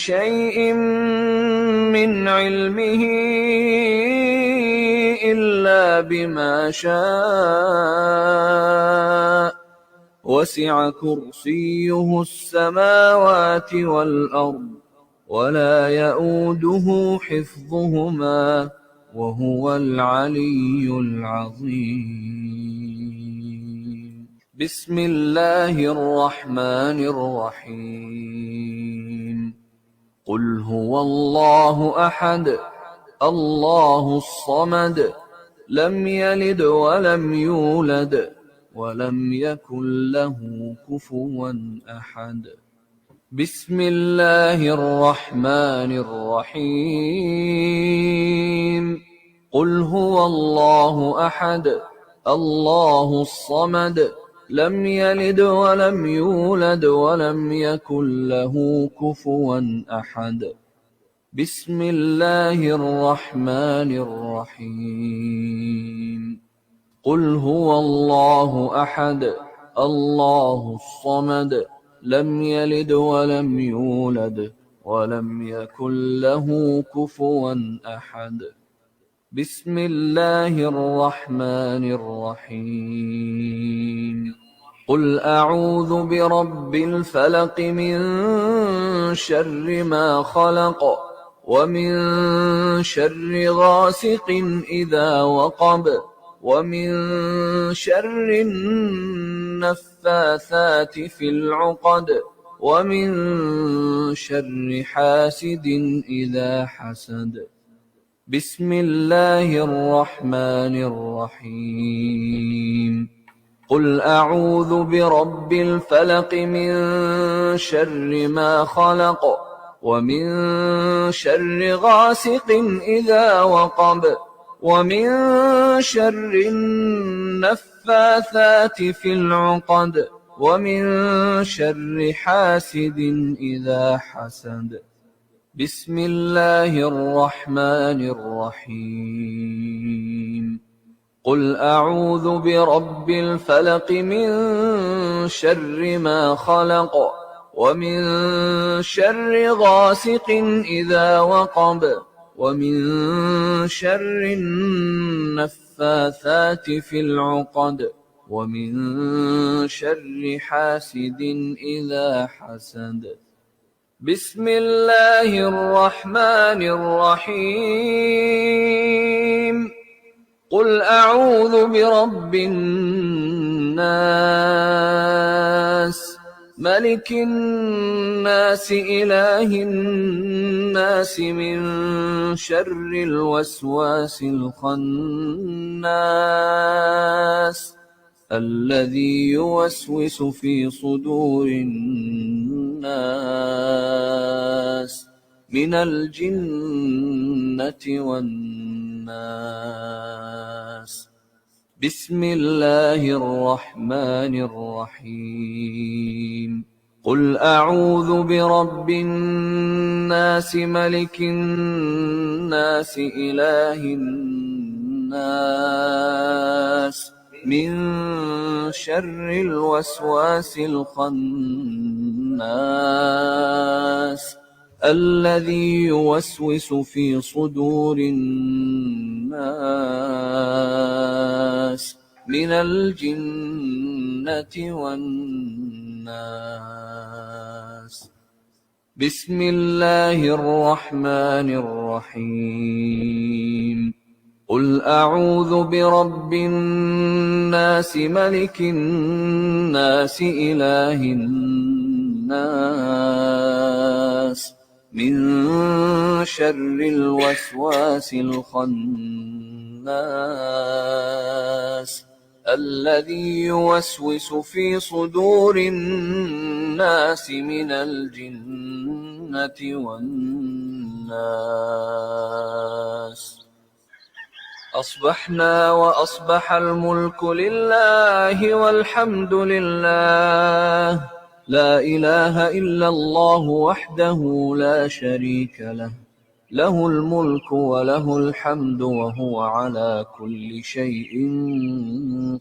شيء من علمه إلا بما شاء وسع كرسيه السماوات والأرض ولا يئوده حفظهما وهو العلي العظيم. بسم الله الرحمن الرحيم. قل هو الله أحد الله الصمد لم يلد ولم يولد ولم يكن له كفوا أحد. بسم الله الرحمن الرحيم. قل هو الله أحد الله الصمد لم يلد ولم يولد ولم يكن له كفوا أحد. بسم الله الرحمن الرحيم. قل هو الله أحد الله الصمد لم يلد ولم يولد ولم يكن له كفوا أحد. بسم الله الرحمن الرحيم. قل أعوذ برب الفلق من شر ما خلق ومن شر غاسق إذا وقب ومن شر النفاثات في العقد ومن شر حاسد إذا حسد. بسم الله الرحمن الرحيم. قل أعوذ برب الفلق من شر ما خلق ومن شر غاسق إذا وقب ومن شر النفاثات في العقد ومن شر حاسد إذا حسد. بسم الله الرحمن الرحيم. قل أعوذ برب الفلق من شر ما خلق ومن شر غاسق إذا وقب ومن شر النفاثات في العقد ومن شر حاسد إذا حسد. بسم الله الرحمن الرحيم. قل أعوذ برب الناس ملك الناس إله الناس من شر الوسواس الخناس الذي يوسوس في صدور الناس من الجنة والناس. بسم الله الرحمن الرحيم. قل أعوذ برب الناس ملك الناس إله الناس من شر الوسواس الخناس الذي يوسوس في صدور الناس من الجنة والناس. بسم الله الرحمن الرحيم. قل أعوذ برب الناس ملك الناس إله الناس من شر الوسواس الخناس الذي يوسوس في صدور الناس من الجنة والناس. أصبحنا وأصبح الملك لله والحمد لله لا إله إلا الله وحده لا شريك له له الملك وله الحمد وهو على كل شيء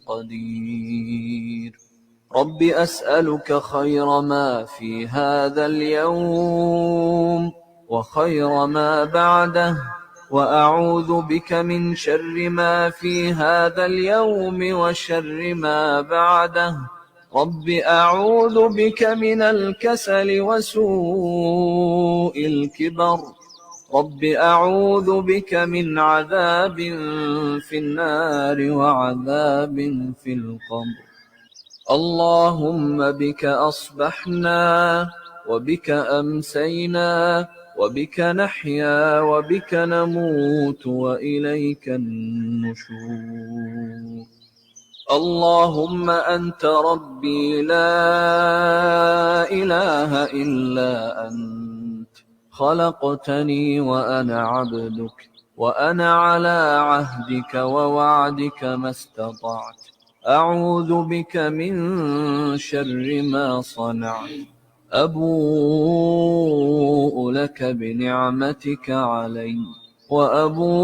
قدير. رب أسألك خير ما في هذا اليوم وخير ما بعده، وأعوذ بك من شر ما في هذا اليوم وشر ما بعده. رب أعوذ بك من الكسل وسوء الكبر. رب أعوذ بك من عذاب في النار وعذاب في القبر. اللهم بك أصبحنا وبك أمسينا وبك نحيا وبك نموت وإليك النشور. اللهم أنت ربي لا إله إلا أنت، خلقتني وأنا عبدك، وأنا على عهدك ووعدك ما استطعت. أعوذ بك من شر ما صنعت. أبوء لك بنعمتك علي وأبوء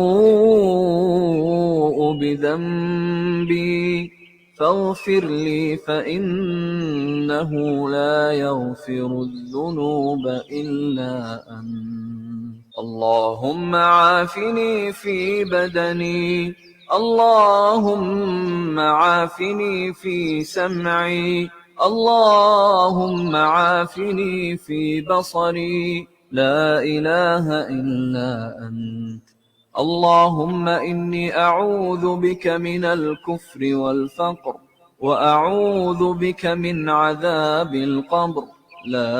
بذنبي فاغفر لي فإنه لا يغفر الذنوب إلا أنت. اللهم عافني في بدني، اللهم عافني في سمعي، اللهم عافني في بصري، لا إله إلا أنت. اللهم إني أعوذ بك من الكفر والفقر، وأعوذ بك من عذاب القبر، لا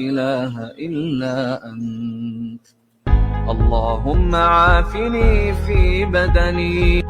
إله إلا أنت. اللهم عافني في بدني.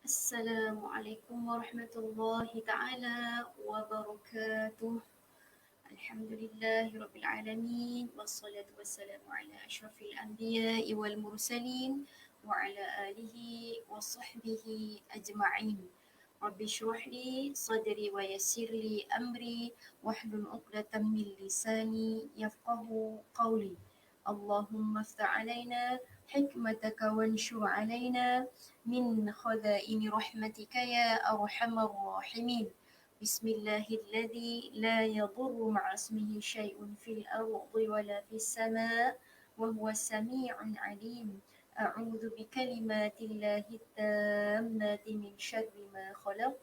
Assalamualaikum warahmatullahi taala wabarakatuh. Alhamdulillahirabbil alamin wassalatu wassalamu ala asyrafil anbiya'i wal mursalin wa ala alihi wa sahbihi ajma'in. Rabbi shrah li sadri wa yassir li amri wahlul 'uqdatam min lisani yafqahu qawli. Allahumma iftah 'alaina hikmataka wanshur 'alaina min khadaini rahmatika ya arhamar rahimin. Bismillahilladzi la yadurru ma'asmihi syai'un fil ardi wala fis sama' wa huwas sami'un 'alim. A'udzu bikalimatillahi tammati min syarri ma khalaq.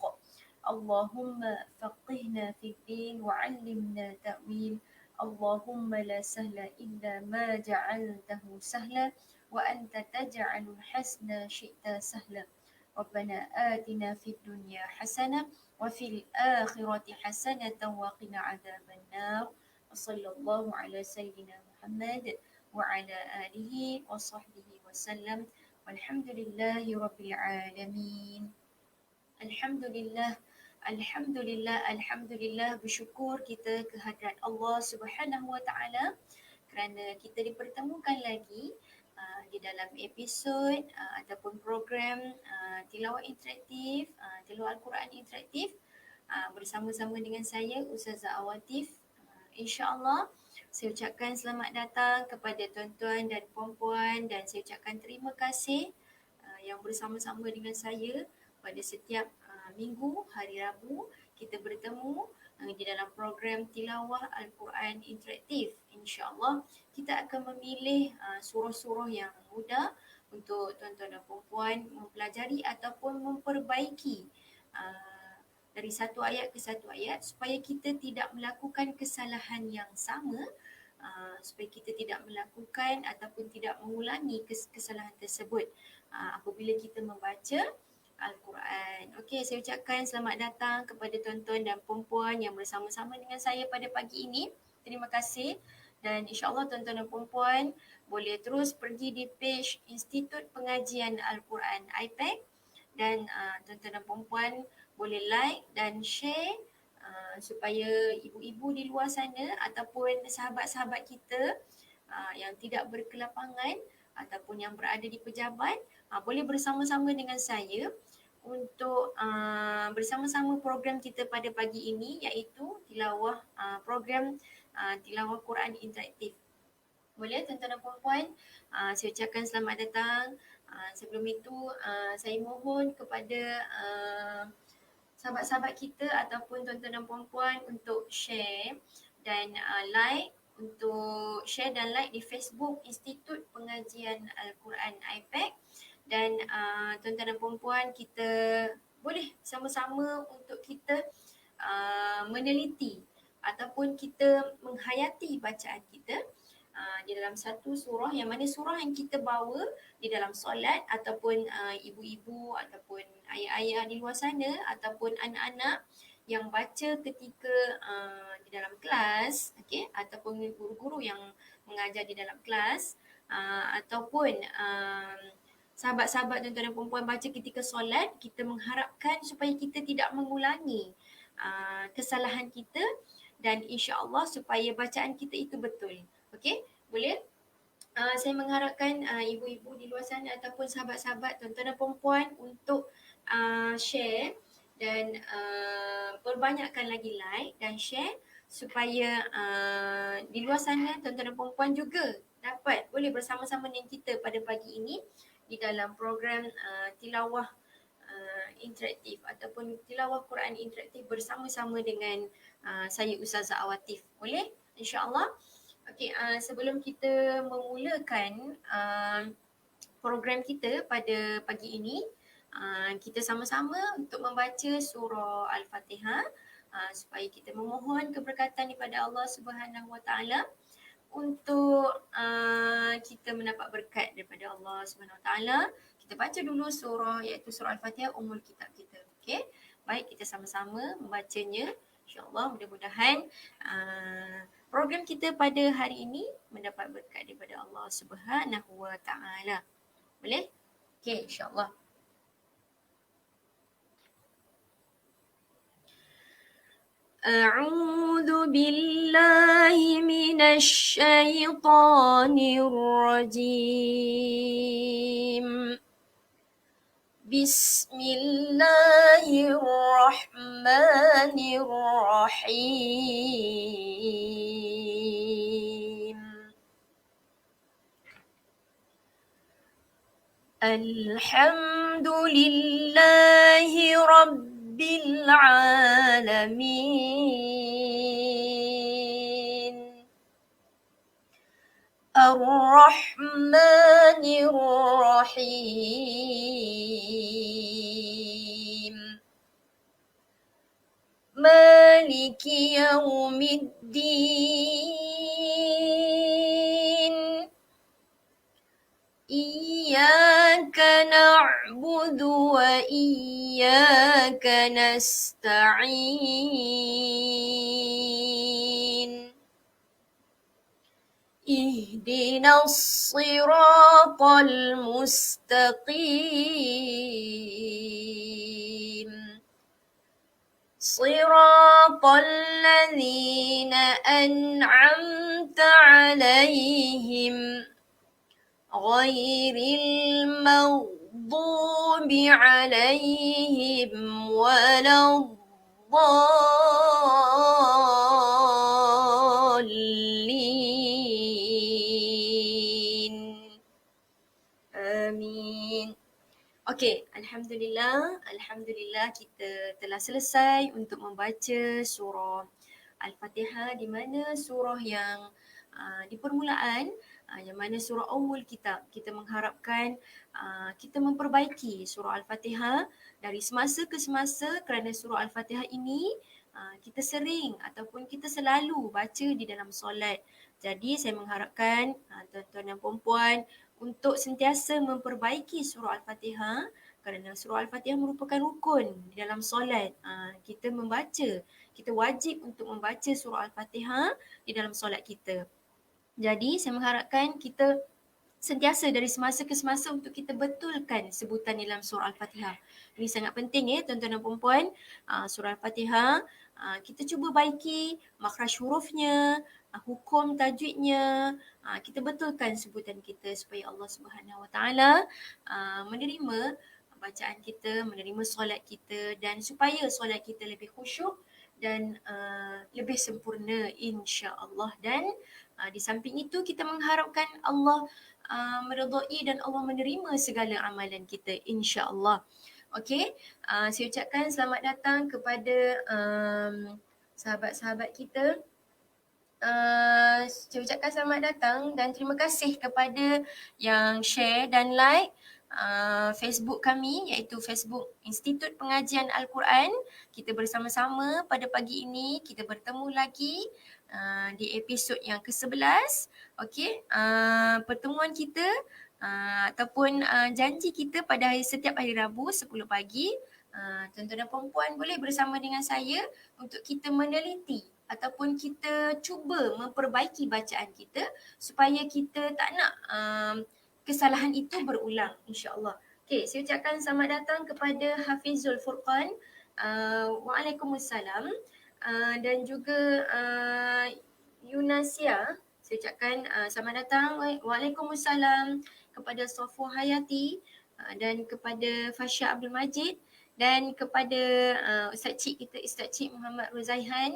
Allahumma faqihna fid din wa 'allimna ta'wil. Allahumma la sahla illa ma ja'altahu sahla wa anta taj'alul hasna syi'ta sahla. Rabbana atina fid dunya hasanah wa fil akhirati hasanatan wa qina adzaban nar. Wa sallallahu ala sayyidina Muhammad wa ala alihi wa sahbihi wa sallam. Walhamdulillahi rabbil alamin. Alhamdulillah, alhamdulillah, bersyukur kita kehadrat Allah Subhanahu wa taala kerana kita dipertemukan lagi di dalam episod ataupun program tilawah interaktif, tilawah Al-Quran interaktif bersama-sama dengan saya Ustazah Awatif. InsyaAllah saya ucapkan selamat datang kepada tuan-tuan dan puan-puan dan saya ucapkan terima kasih yang bersama-sama dengan saya pada setiap minggu hari Rabu kita bertemu di dalam program tilawah Al-Quran interaktif. InsyaAllah kita akan memilih surah-surah yang mudah untuk tuan-tuan dan puan-puan mempelajari ataupun memperbaiki dari satu ayat ke satu ayat supaya kita tidak melakukan kesalahan yang sama, supaya kita tidak melakukan ataupun tidak mengulangi kesalahan tersebut apabila kita membaca Al-Quran. Okey, saya ucapkan selamat datang kepada tuan-tuan dan puan-puan yang bersama-sama dengan saya pada pagi ini. Terima kasih dan insyaAllah tuan-tuan dan puan-puan boleh terus pergi di page Institut Pengajian Al-Quran IPAC dan tuan-tuan dan puan-puan boleh like dan share supaya ibu-ibu di luar sana ataupun sahabat-sahabat kita yang tidak berkelapangan ataupun yang berada di pejabat boleh bersama-sama dengan saya untuk bersama-sama program kita pada pagi ini, iaitu program tilawah Quran interaktif. Boleh tuan-tuan dan puan-puan, saya ucapkan selamat datang. Sebelum itu saya mohon kepada sahabat-sahabat kita ataupun tuan-tuan dan puan-puan untuk share dan share dan like di Facebook Institut Pengajian Al-Quran IPAC. Dan tuan-tuan dan puan-puan, kita boleh sama-sama untuk kita meneliti ataupun kita menghayati bacaan kita di dalam satu surah, yang mana surah yang kita bawa di dalam solat ataupun ibu-ibu ataupun ayah-ayah di luar sana ataupun anak-anak yang baca ketika di dalam kelas, okey, ataupun guru-guru yang mengajar di dalam kelas, ataupun sahabat-sahabat tuan-tuan dan puan-puan baca ketika solat, kita mengharapkan supaya kita tidak mengulangi kesalahan kita dan insya-Allah supaya bacaan kita itu betul. Okey, boleh? Saya mengharapkan ibu-ibu di luar sana ataupun sahabat-sahabat tuan-tuan dan puan-puan untuk share dan perbanyakkan lagi like dan share supaya di luar sana tuan-tuan dan puan-puan juga boleh bersama-sama dengan kita pada pagi ini di dalam program tilawah interaktif ataupun tilawah Quran interaktif bersama-sama dengan saya Ustazah Awatif. Boleh? InsyaAllah. Okey, sebelum kita memulakan program kita pada pagi ini, kita sama-sama untuk membaca surah Al-Fatihah supaya kita memohon keberkatan daripada Allah Subhanahu Wa Taala untuk kita mendapat berkat daripada Allah Subhanahu Wa Taala. Kita baca dulu surah, iaitu surah Al-Fatihah, umul kitab kita. Okey, baik, kita sama-sama membacanya. InsyaAllah mudah-mudahan program kita pada hari ini mendapat berkat daripada Allah Subhanahu Wa Taala. Boleh? Okey, insyaAllah. أعوذ بالله من الشيطان الرجيم. بسم الله الرحمن الرحيم. الحمد لله رب العالمين. الرحمن الرحيم. مالك يوم الدين. إياك نعبد وإياك نستعين. اهدنا الصراط المستقيم. صراط الذين أنعمت عليهم غير المغضوب عليهم ولا الضالين. آمين. Okey, Alhamdulillah kita telah selesai untuk membaca surah Al-Fatihah, di mana surah yang di permulaan, yang mana surah Ummul Kitab. Kita mengharapkan kita memperbaiki surah Al-Fatihah dari semasa ke semasa, kerana surah Al-Fatihah ini kita sering ataupun kita selalu baca di dalam solat. Jadi saya mengharapkan tuan-tuan dan puan-puan untuk sentiasa memperbaiki surah Al-Fatihah, kerana surah Al-Fatihah merupakan rukun di dalam solat. Kita wajib untuk membaca surah Al-Fatihah di dalam solat kita. Jadi saya mengharapkan kita sentiasa dari semasa ke semasa untuk kita betulkan sebutan dalam surah Al-Fatihah. Ini sangat penting tuan-tuan dan puan-puan. Surah Al-Fatihah kita cuba baiki makhraj hurufnya, hukum tajwidnya, kita betulkan sebutan kita supaya Allah Subhanahu Wa Taala menerima bacaan kita, menerima solat kita dan supaya solat kita lebih khusyuk dan lebih sempurna insya-Allah. Dan di samping itu kita mengharapkan Allah meridai dan Allah menerima segala amalan kita insya-Allah. Okey, saya ucapkan selamat datang kepada sahabat-sahabat kita. Saya ucapkan selamat datang dan terima kasih kepada yang share dan like Facebook kami iaitu Facebook Institut Pengajian Al-Quran. Kita bersama-sama pada pagi ini, kita bertemu lagi di episod yang ke-11. Okey, pertemuan kita ataupun janji kita pada setiap hari Rabu 10 pagi, tuan-tuan dan puan-puan boleh bersama dengan saya untuk kita meneliti ataupun kita cuba memperbaiki bacaan kita supaya kita tak nak kesalahan itu berulang insya-Allah. Okey, saya ucapkan selamat datang kepada Hafizul Furqan. Waalaikumsalam. Dan juga Yunasia. Saya ucapkan selamat datang. Waalaikumsalam kepada Safwa Hayati dan kepada Fasya Abdul Majid dan kepada Ustaz Cik kita, Ustaz Cik Muhammad Rozaihan.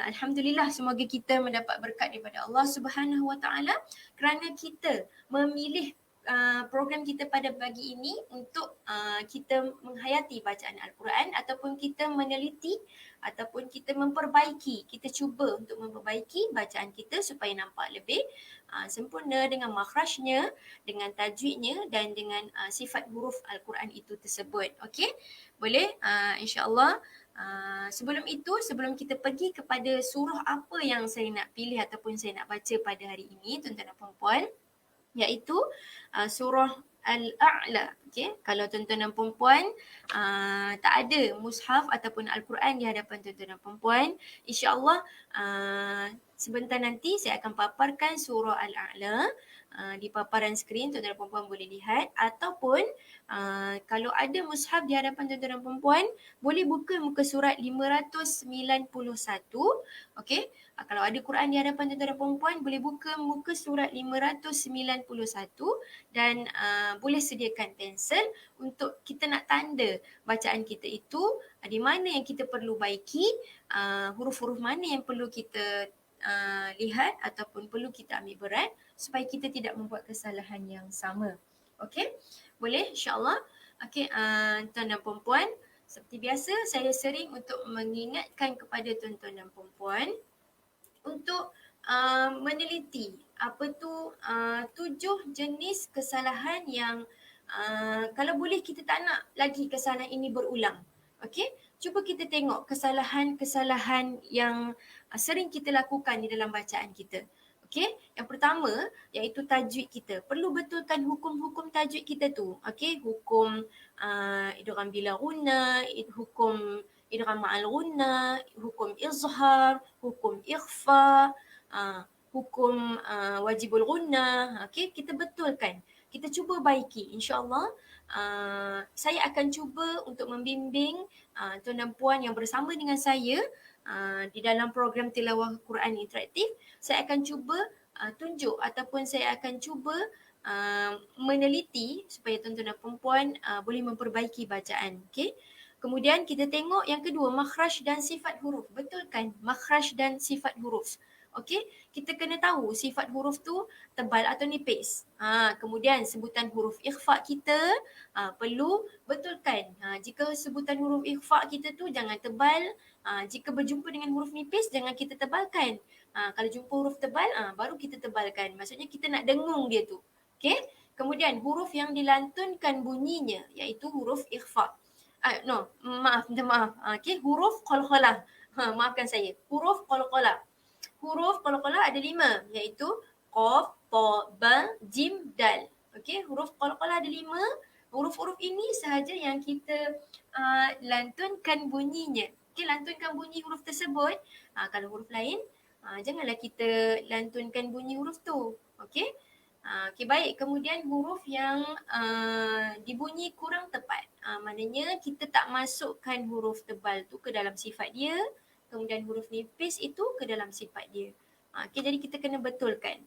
Alhamdulillah, semoga kita mendapat berkat daripada Allah Subhanahu Wa Taala kerana kita memilih program kita pada pagi ini untuk kita menghayati bacaan Al-Quran ataupun kita meneliti ataupun kita memperbaiki, kita cuba untuk memperbaiki bacaan kita supaya nampak lebih sempurna dengan makhrajnya, dengan tajwidnya dan dengan sifat huruf Al-Quran itu tersebut. Okey, boleh insya-Allah. Sebelum itu, sebelum kita pergi kepada surah apa yang saya nak pilih ataupun saya nak baca pada hari ini, tuan-tuan dan puan-puan, iaitu surah Al-A'la. Okay? Kalau tuan-tuan dan puan-puan tak ada mushaf ataupun Al-Quran di hadapan tuan-tuan dan puan-puan, insya-Allah sebentar nanti saya akan paparkan surah Al-A'la di paparan skrin, tuan-tuan dan puan-puan boleh lihat, ataupun kalau ada mushaf di hadapan tuan-tuan dan puan-puan, boleh buka muka surat 591. Okey, kalau ada Quran di hadapan tuan-tuan dan puan-puan, boleh buka muka surat 591 dan boleh sediakan pensel untuk kita nak tanda bacaan kita itu di mana yang kita perlu baiki, huruf-huruf mana yang perlu kita lihat ataupun perlu kita ambil berat supaya kita tidak membuat kesalahan yang sama. Okey, boleh insya-Allah. Okey, tuan dan puan-puan, seperti biasa saya sering untuk mengingatkan kepada tuan-tuan dan puan-puan untuk meneliti apa tu 7 jenis kesalahan yang kalau boleh kita tak nak lagi kesalahan ini berulang. Okey, cuba kita tengok kesalahan-kesalahan yang sering kita lakukan di dalam bacaan kita. Okey, yang pertama iaitu tajwid kita. Perlu betulkan hukum-hukum tajwid kita tu. Okey, hukum idgham bila gunna, hukum idgham ma'al gunna, hukum izhar, hukum ikhfa, hukum wajibul gunna. Okey, kita betulkan. Kita cuba baiki. InsyaAllah saya akan cuba untuk membimbing tuan dan puan yang bersama dengan saya di dalam program tilawah Quran interaktif. Saya akan cuba tunjuk ataupun saya akan cuba meneliti supaya tuan-tuan dan perempuan boleh memperbaiki bacaan. Okay? Kemudian kita tengok yang kedua, makhraj dan sifat huruf. Betulkan makhraj dan sifat huruf. Okey, kita kena tahu sifat huruf tu tebal atau nipis. Kemudian sebutan huruf ikhfa kita perlu betulkan. Jika sebutan huruf ikhfa kita tu jangan tebal. Jika berjumpa dengan huruf nipis jangan kita tebalkan. Kalau jumpa huruf tebal baru kita tebalkan. Maksudnya kita nak dengung dia tu. Okey. Kemudian huruf yang dilantunkan bunyinya iaitu huruf ikhfa. Minta maaf. Okey, huruf qalqalah. Maafkan saya. Huruf qalqalah. Huruf qalqalah ada 5 iaitu qaf, ta, ba, jim, dal. Okey, huruf qalqalah ada 5. Huruf-huruf ini sahaja yang kita lantunkan bunyinya. Okey, lantunkan bunyi huruf tersebut. Kalau huruf lain, janganlah kita lantunkan bunyi huruf tu. Okey. Okey, baik. Kemudian huruf yang dibunyi kurang tepat. Maknanya kita tak masukkan huruf tebal tu ke dalam sifat dia. kemudian huruf nipis itu ke dalam sifat dia. Okay, jadi kita kena betulkan.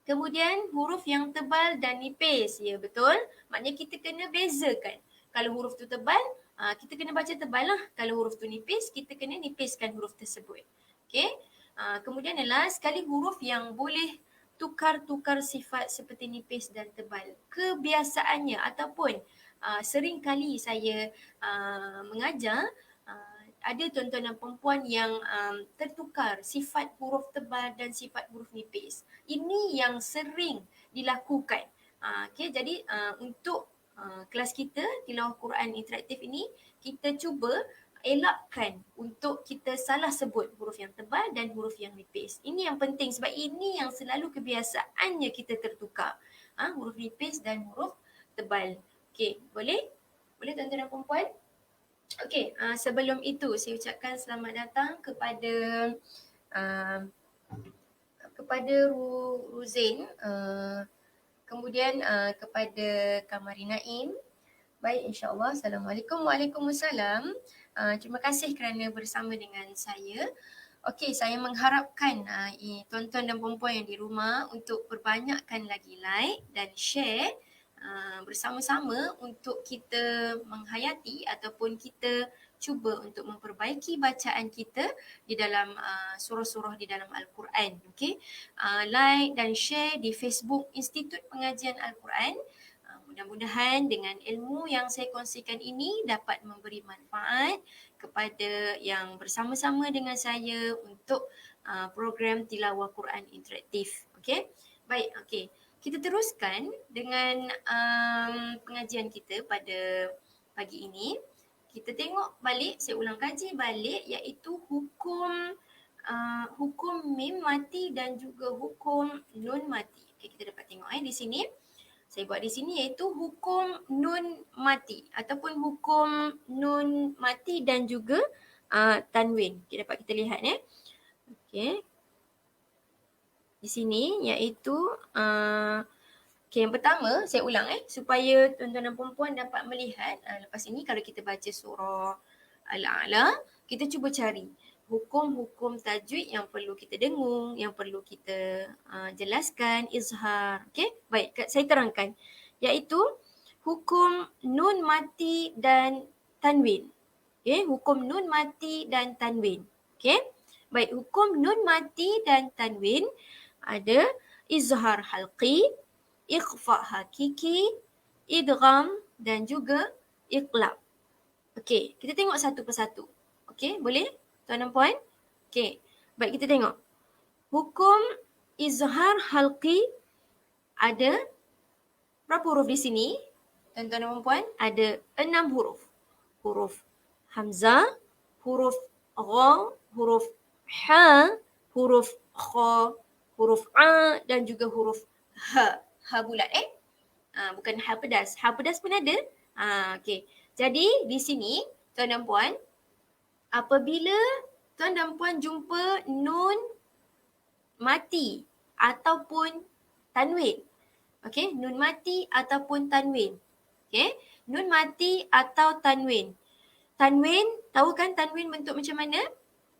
Kemudian huruf yang tebal dan nipis. Ya, betul. Maknanya kita kena bezakan. Kalau huruf tu tebal, kita kena baca tebal lah. Kalau huruf tu nipis, kita kena nipiskan huruf tersebut. Okay. Kemudian adalah sekali huruf yang boleh tukar-tukar sifat seperti nipis dan tebal. Kebiasaannya ataupun sering kali saya mengajar, ada tuan-tuan dan perempuan yang tertukar sifat huruf tebal dan sifat huruf nipis. Ini yang sering dilakukan. Okay, jadi untuk kelas kita tilawah Quran interaktif ini, kita cuba elakkan untuk kita salah sebut huruf yang tebal dan huruf yang nipis. Ini yang penting sebab ini yang selalu kebiasaannya kita tertukar. Huruf nipis dan huruf tebal. Okay, boleh? Boleh tuan-tuan dan perempuan? Okey, sebelum itu saya ucapkan selamat datang kepada Ruzain, kemudian kepada Kamari Naim. Baik, insya-Allah. Assalamualaikum. Waalaikumsalam. Terima kasih kerana bersama dengan saya. Okey, saya mengharapkan tuan-tuan dan puan-puan yang di rumah untuk perbanyakkan lagi like dan share bersama-sama untuk kita menghayati ataupun kita cuba untuk memperbaiki bacaan kita di dalam surah-surah di dalam Al-Quran. Okay? Like dan share di Facebook Institut Pengajian Al-Quran. Mudah-mudahan dengan ilmu yang saya kongsikan ini dapat memberi manfaat kepada yang bersama-sama dengan saya untuk program tilawah Quran interaktif. Okay? Baik, okay. Kita teruskan dengan pengajian kita pada pagi ini. Kita tengok balik, saya ulang kaji balik iaitu hukum mim mati dan juga hukum nun mati. Okay, kita dapat tengok di sini. Saya buat di sini iaitu hukum nun mati ataupun hukum nun mati dan juga tanwin. Okay, dapat kita lihat Okay. Di sini iaitu okay, yang pertama saya ulang supaya tuan-tuan dan puan-puan dapat melihat lepas ini kalau kita baca surah Al-A'la, kita cuba cari hukum-hukum tajwid yang perlu kita dengung, yang perlu kita jelaskan, izhar. Okay, baik, saya terangkan iaitu hukum nun mati dan tanwin. Okay, hukum nun mati dan tanwin. Okay, baik, hukum nun mati dan tanwin ada izhar halqi, ikhfa hakiki, idgham dan juga iqlab. Okey, kita tengok satu persatu. Okey, boleh tuan dan puan? Okey, baik kita tengok. Hukum izhar halqi ada berapa huruf di sini? Tuan-tuan dan puan, ada 6 huruf. Huruf hamzah, huruf gha, huruf ha, huruf kha, huruf a dan juga huruf ha. Ha bulat bukan ha pedas. Ha pedas pun ada. Okey. Jadi di sini tuan dan puan, apabila tuan dan puan jumpa nun mati ataupun tanwin. Okey, nun mati ataupun tanwin. Okey, nun mati atau tanwin. Tanwin, tahu kan tanwin bentuk macam mana?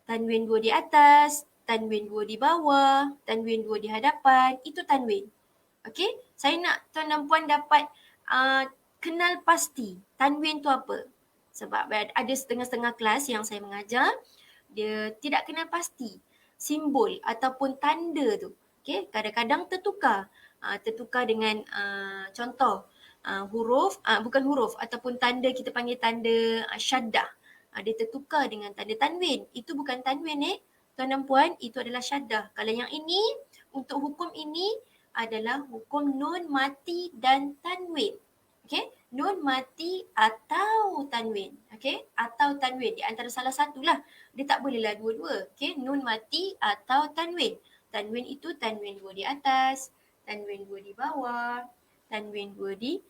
Tanwin 2 di atas, tanwin 2 di bawah, tanwin 2 di hadapan, itu tanwin. Okey, saya nak tuan dan puan dapat kenal pasti tanwin tu apa. Sebab ada setengah-setengah kelas yang saya mengajar, dia tidak kenal pasti simbol ataupun tanda tu. Okey, kadang-kadang tertukar. Tertukar dengan contoh huruf, bukan huruf ataupun tanda, kita panggil tanda syaddah. Dia tertukar dengan tanda tanwin. Itu bukan tanwin tuan dan puan, itu adalah syaddah. Kalau yang ini, untuk hukum ini adalah hukum nun mati dan tanwin. Okey, nun mati atau tanwin. Okey, atau tanwin. Di antara salah satulah. Dia tak bolehlah dua-dua. Okey, nun mati atau tanwin. Tanwin itu tanwin 2 di atas, tanwin 2 di bawah, tanwin 2 di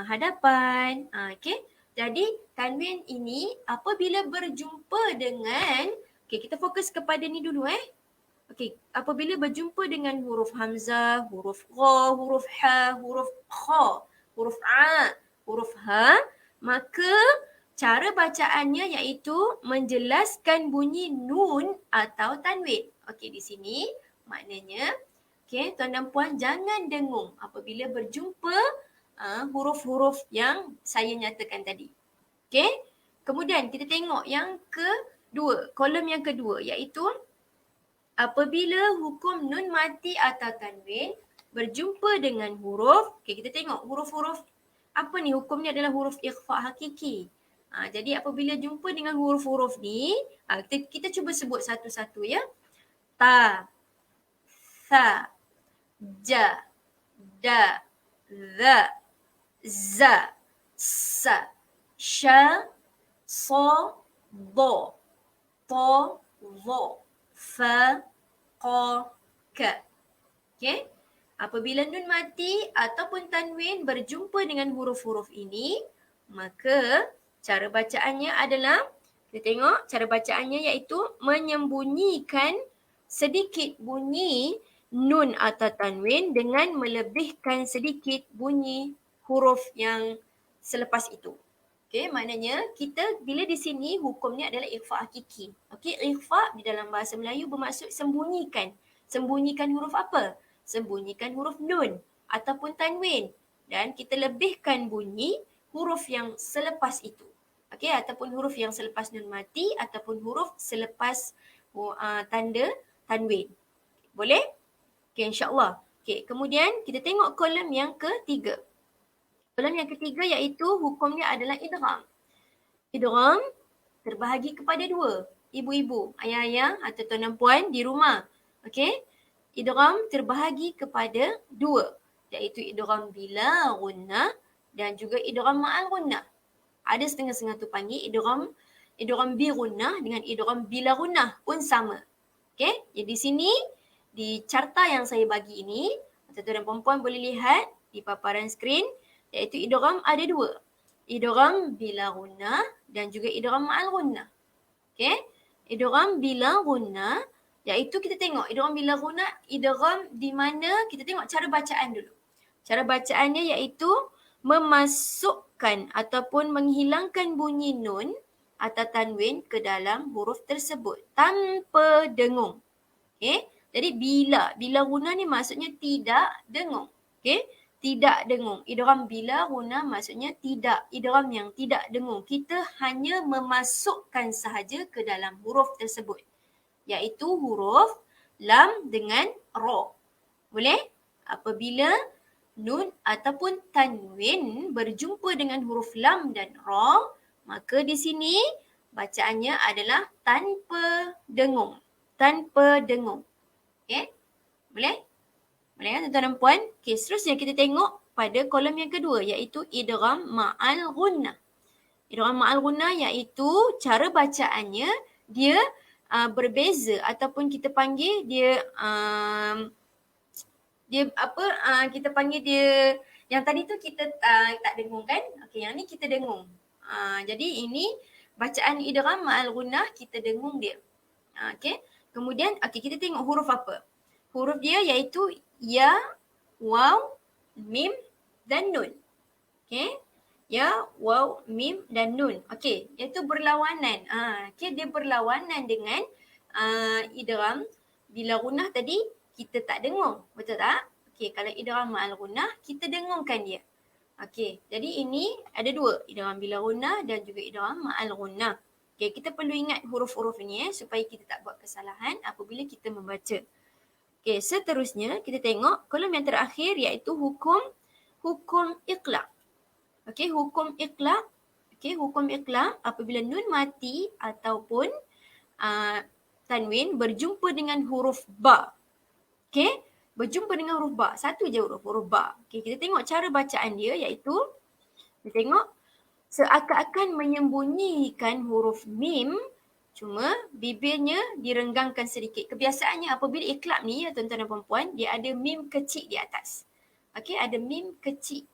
hadapan. Okey, jadi tanwin ini apabila berjumpa dengan, okey, kita fokus kepada ni dulu Okey, apabila berjumpa dengan huruf hamzah, huruf gha, huruf ha, huruf kha, huruf a, huruf ha, maka Cara bacaannya iaitu menjelaskan bunyi nun atau tanwin. Okey, di sini maknanya, okey, tuan dan puan jangan dengung apabila berjumpa huruf-huruf yang saya nyatakan tadi. Okey, kemudian kita tengok yang kedua, kolom yang kedua iaitu apabila hukum nun mati atau tanwin berjumpa dengan huruf, okey, kita tengok huruf-huruf apa ni, hukum ni adalah huruf ikhfa hakiki. Jadi apabila jumpa dengan huruf-huruf ni, kita cuba sebut satu-satu ya. Ta, tha, ja, da, dha, za, sa, sha, sa, do, ta, dha, fa, qa, ka. Okey? Apabila nun mati ataupun tanwin berjumpa dengan huruf-huruf ini, maka cara bacaannya adalah, kita tengok cara bacaannya iaitu menyembunyikan sedikit bunyi nun atau tanwin dengan melebihkan sedikit bunyi huruf yang selepas itu. Okey, maknanya kita bila di sini hukumnya adalah ikhfa hakiki. Okey, ikhfa di dalam bahasa Melayu bermaksud sembunyikan. Sembunyikan huruf apa? Sembunyikan huruf nun ataupun tanwin dan kita lebihkan bunyi huruf yang selepas itu. Okey, ataupun huruf yang selepas nun mati ataupun huruf selepas tanda tanwin. Boleh? Okey, insya-Allah. Okey, kemudian kita tengok kolom yang ketiga. Kolom yang ketiga iaitu hukumnya adalah idgham. Idgham terbahagi kepada dua. Ibu-ibu, ayah-ayah atau tuan dan puan di rumah. Okey? Idgham terbahagi kepada dua, iaitu idgham bila gunnah dan juga idgham ma'al gunnah. Ada setengah-setengah tu panggil idgham bi gunnah dengan idgham bila gunnah pun sama. Okey? Jadi di sini di carta yang saya bagi ini, tuan-tuan dan puan-puan boleh lihat di paparan skrin, iaitu idgham ada dua. Idgham bila gunnah dan juga idgham ma'al gunnah. Okey? Idgham bila gunnah iaitu kita tengok idgham bila gunnah, idgham di mana kita tengok cara bacaan dulu. Cara bacaannya iaitu memasukkan ataupun menghilangkan bunyi nun atau tanwin ke dalam huruf tersebut tanpa dengung. Okey? Jadi bila gunnah ni maksudnya tidak dengung. Okey? Tidak dengung. Idgham bila gunnah maksudnya tidak, idgham yang tidak dengung. Kita hanya memasukkan sahaja ke dalam huruf tersebut, iaitu huruf lam dengan ra. Boleh? Apabila nun ataupun tanwin berjumpa dengan huruf lam dan ra, maka di sini bacaannya adalah tanpa dengung. Tanpa dengung. Okey? Boleh? Boleh kan tuan-tuan dan puan? Okey, seterusnya kita tengok pada kolom yang kedua iaitu idgham ma'al gunnah. Idgham ma'al gunnah iaitu cara bacaannya dia berbeza ataupun kita panggil dia kita panggil dia, yang tadi tu kita tak dengung kan? Okey, yang ni kita dengung. Jadi ini bacaan idgham ma'al gunnah kita dengung dia. Okey. Kemudian kita tengok huruf apa? Huruf dia iaitu ya, waw, mim dan nun. Okey. Ya, waw, mim dan nun. Okey, iaitu berlawanan. Okey, dia berlawanan dengan idgham bila gunnah tadi kita tak dengung. Betul tak? Okey, kalau idgham ma'al gunnah kita dengungkan dia. Okey, jadi ini ada dua, idgham bila gunnah dan juga idgham ma'al gunnah. Okey, kita perlu ingat huruf-huruf ini supaya kita tak buat kesalahan apabila kita membaca. Okey, seterusnya kita tengok kolom yang terakhir iaitu hukum iqlaq. Okey, hukum iqlaq. Okey, hukum iqlaq apabila nun mati ataupun tanwin berjumpa dengan huruf ba. Okey, berjumpa dengan huruf ba. Satu je huruf ba. Okey, kita tengok cara bacaan dia iaitu kita tengok seakan-akan menyembunyikan huruf mim, cuma bibirnya direnggangkan sedikit. Kebiasaannya apabila iqlaq ni ya tuan-tuan dan puan-puan, dia ada mim kecil di atas. Okey, ada mim kecil.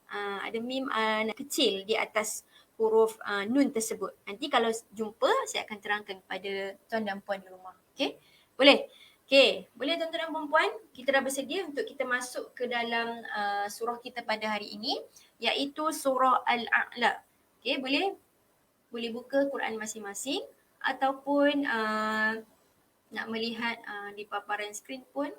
Ada mim kecil di atas huruf nun tersebut. Nanti kalau jumpa saya akan terangkan kepada tuan dan puan di rumah. Okey? Boleh? Okey, boleh tuan-tuan dan puan-puan, kita dah bersedia untuk kita masuk ke dalam surah kita pada hari ini iaitu surah Al-A'la. Okey, boleh boleh buka Quran masing-masing ataupun nak melihat di paparan skrin pun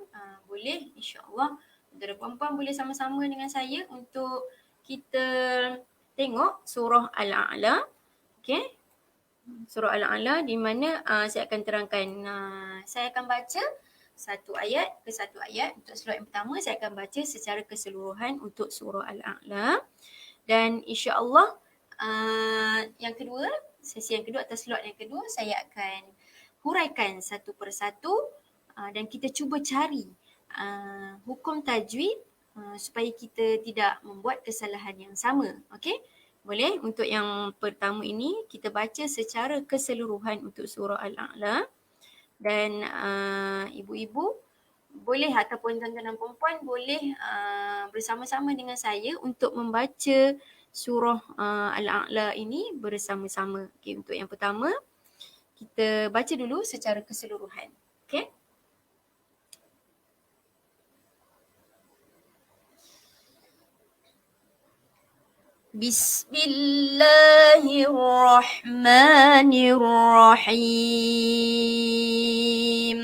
boleh, insya-Allah. Saudara puan-puan boleh sama-sama dengan saya untuk kita tengok surah Al-A'la. Okey. Surah Al-A'la di mana saya akan terangkan. Saya akan baca satu ayat ke satu ayat. Untuk slot yang pertama saya akan baca secara keseluruhan untuk surah Al-A'la. Dan insya-Allah yang kedua, sesi yang kedua atau slot yang kedua, saya akan huraikan satu persatu dan kita cuba cari hukum tajwid supaya kita tidak membuat kesalahan yang sama. Okey? Boleh? Untuk yang pertama ini kita baca secara keseluruhan untuk surah Al-A'la. Dan ibu-ibu boleh ataupun tuan-tuan dan puan-puan boleh bersama-sama dengan saya untuk membaca surah Al-A'la ini bersama-sama. Okey, untuk yang pertama kita baca dulu secara keseluruhan. Okey? Bismillahirrahmanirrahim.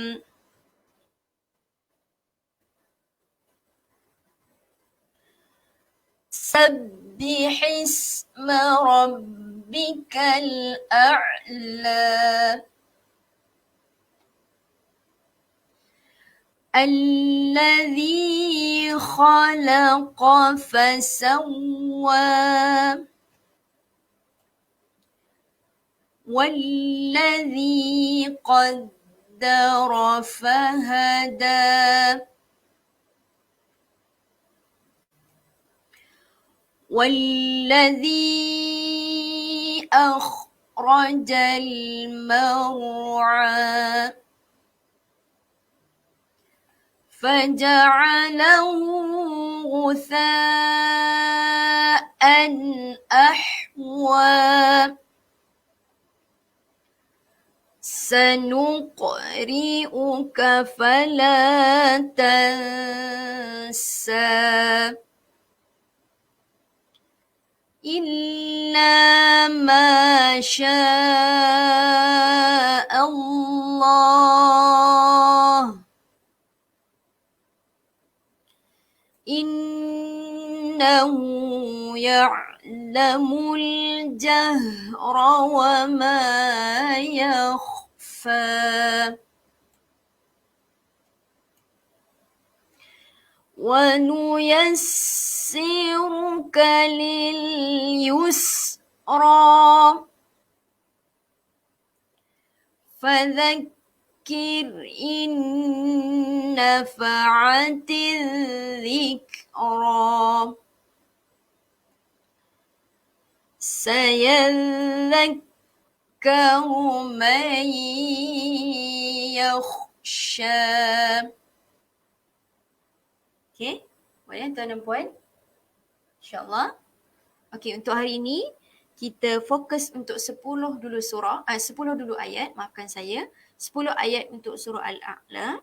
سبح اسم ربك الأعلى الذي خلق فسوى والذي قدر فهدى والذي أخرج المرعى فجعله غثاء أحوى سنقرئك فلا تنسى إلا ما شاء الله إنه يعلم الجهر وما يخفى ونيسرك لليسرى فذكر إن نفعت الذكرى سيذكر من يخشى. Okey, boleh tuan dan puan? InsyaAllah. Okey, untuk hari ini kita fokus untuk 10 dulu surah, 10 dulu ayat, maafkan saya. 10 ayat untuk surah Al-A'la.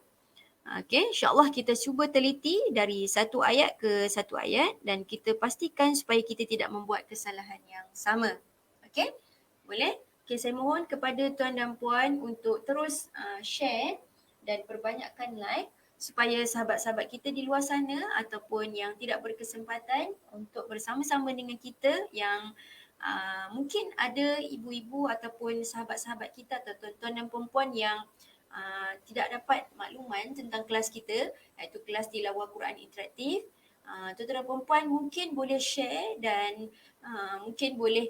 Okey, insyaAllah kita cuba teliti dari satu ayat ke satu ayat dan kita pastikan supaya kita tidak membuat kesalahan yang sama. Okey, boleh? Okey, saya mohon kepada tuan dan puan untuk terus share dan perbanyakkan like supaya sahabat-sahabat kita di luar sana ataupun yang tidak berkesempatan untuk bersama-sama dengan kita yang mungkin ada ibu-ibu ataupun sahabat-sahabat kita atau tuan-tuan dan perempuan yang tidak dapat makluman tentang kelas kita, iaitu kelas tilawah Quran interaktif. Tuan-tuan dan perempuan mungkin boleh share dan mungkin boleh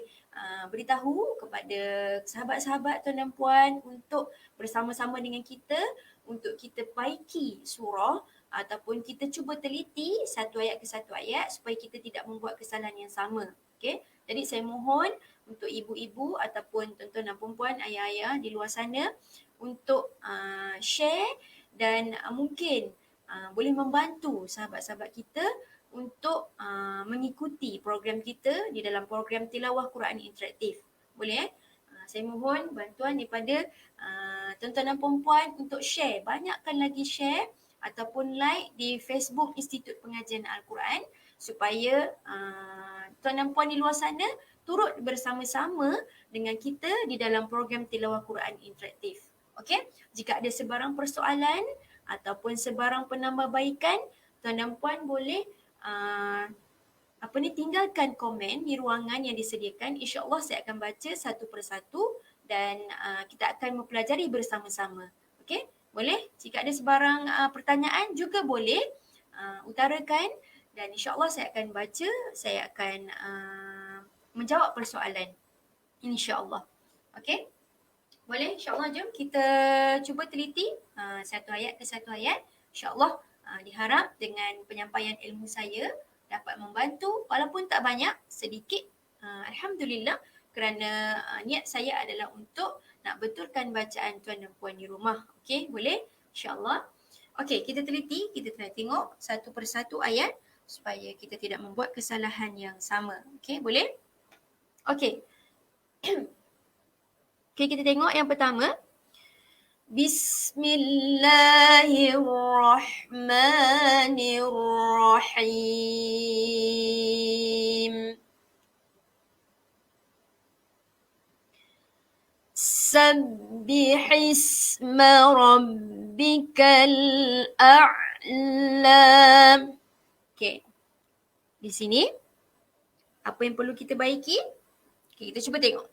beritahu kepada sahabat-sahabat tuan dan puan untuk bersama-sama dengan kita untuk kita baiki surah ataupun kita cuba teliti satu ayat ke satu ayat supaya kita tidak membuat kesalahan yang sama. Okey. Jadi saya mohon untuk ibu-ibu ataupun tuan-tuan dan perempuan, ayah-ayah di luar sana untuk share dan mungkin boleh membantu sahabat-sahabat kita untuk mengikuti program kita di dalam program tilawah Quran interaktif. Boleh? Saya mohon bantuan daripada tuan-tuan dan perempuan untuk share. Banyakkan lagi share ataupun like di Facebook Institut Pengajian Al-Quran supaya tuan dan puan di luar sana turut bersama-sama dengan kita di dalam program tilawah Quran interaktif. Okey? Jika ada sebarang persoalan ataupun sebarang penambahbaikan, tuan dan puan boleh tinggalkan komen di ruangan yang disediakan. InsyaAllah saya akan baca satu persatu dan kita akan mempelajari bersama-sama. Okey? Boleh? Jika ada sebarang pertanyaan juga boleh utarakan dan insyaAllah saya akan baca, saya akan menjawab persoalan. InsyaAllah. Okey? Boleh? InsyaAllah jom kita cuba teliti satu ayat ke satu ayat. InsyaAllah diharap dengan penyampaian ilmu saya dapat membantu walaupun tak banyak, sedikit. Alhamdulillah kerana niat saya adalah untuk nak betulkan bacaan tuan dan puan di rumah. Okey, boleh? InsyaAllah. Okey, kita teliti, kita tengok satu persatu ayat supaya kita tidak membuat kesalahan yang sama. Okey, boleh? Okey. Okey, kita tengok yang pertama. Bismillahirrahmanirrahim. Sabbihisma rabbikal a'la. Okey. Di sini apa yang perlu kita baiki? Okay, kita cuba tengok.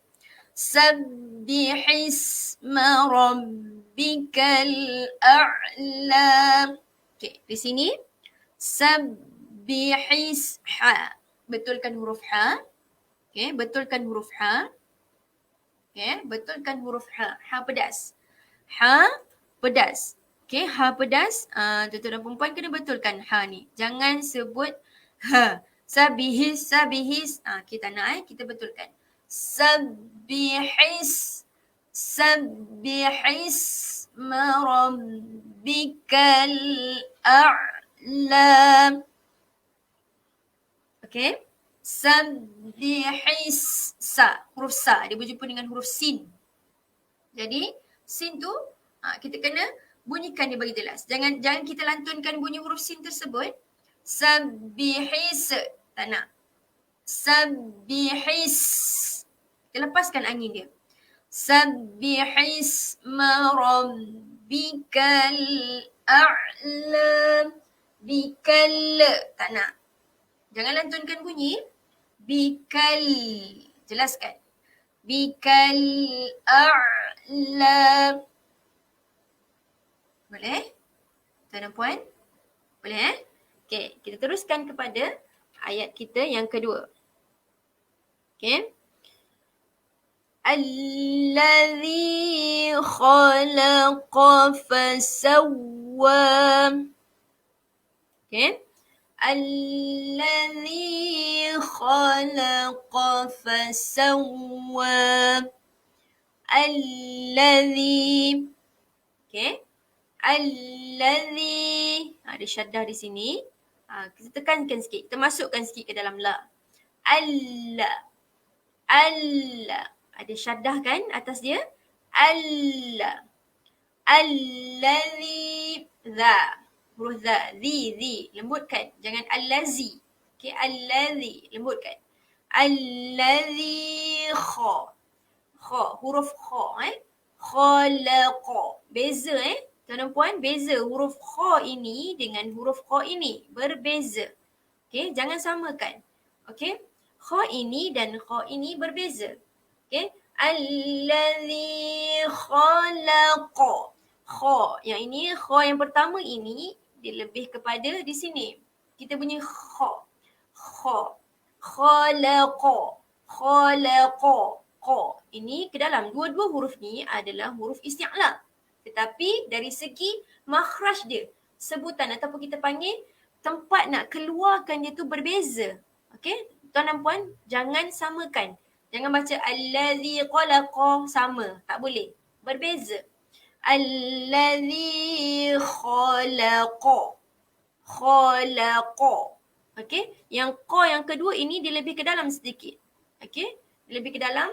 Sabbihisma rabbikal a'la. Okay, di sini sabbihis ha. Betulkan huruf ha. Okay, betulkan huruf ha. Okay, betulkan huruf ha. Ha pedas. Ha pedas. Okay, ha pedas. Tuan-tuan dan perempuan kena betulkan ha ni. Jangan sebut ha. Sabihis. Kita nak kita betulkan. Sabbihisma rabbikal a'la. Okay. Sabbihis sa. Huruf sa. Dia berjumpa dengan huruf sin. Jadi sin tu kita kena bunyikan dia bagi jelas. Jangan kita lantunkan bunyi huruf sin tersebut. Sabbihis. Tak nak. Sabbihis. Kita lepaskan angin dia. Sabbihisma rabbikal a'la. Bikal. Tak nak. Jangan lantunkan bunyi. Bikal. Jelaskan. Bikal a'la. Boleh? Tuan dan puan? Boleh Okey, kita teruskan kepada ayat kita yang kedua. Okey. Alladhi khalaqa fasawwa. Okey. Alladhi khalaqa fasawwa. Alladhi. Okey. Alladhi. Ada syaddah di sini. Kita tekankan sikit. Kita masukkan sikit ke dalam la. Alla. Alla. Ada syaddah kan atas dia? Alla. Alladhi. Dha. Huruf dha. Zi. Lembutkan. Jangan allazi. Okay. Alladhi. Lembutkan. Alladhi kha. Kha. Huruf kha. Khalaqa. Beza tuan dan puan, beza huruf kha ini dengan huruf kha ini. Berbeza. Okay, jangan samakan. Okay, kha ini dan kha ini berbeza. Okay, alladhi khalaqa. Kha, yang ini, kha yang pertama ini, dia lebih kepada di sini. Kita bunyi kha. Kha. Khalaqa. Khalaqa. Kha. Ini ke dalam. Dua-dua huruf ni adalah huruf isti'la. Tetapi dari segi makhraj dia, sebutan ataupun kita panggil tempat nak keluarkan dia tu berbeza. Okey, tuan dan puan jangan samakan. Jangan baca allazi khalaqa sama, tak boleh. Berbeza. Allazi khalaqa. Khalaqa. Okey, yang qa yang kedua ini dia lebih ke dalam sedikit. Okey, lebih ke dalam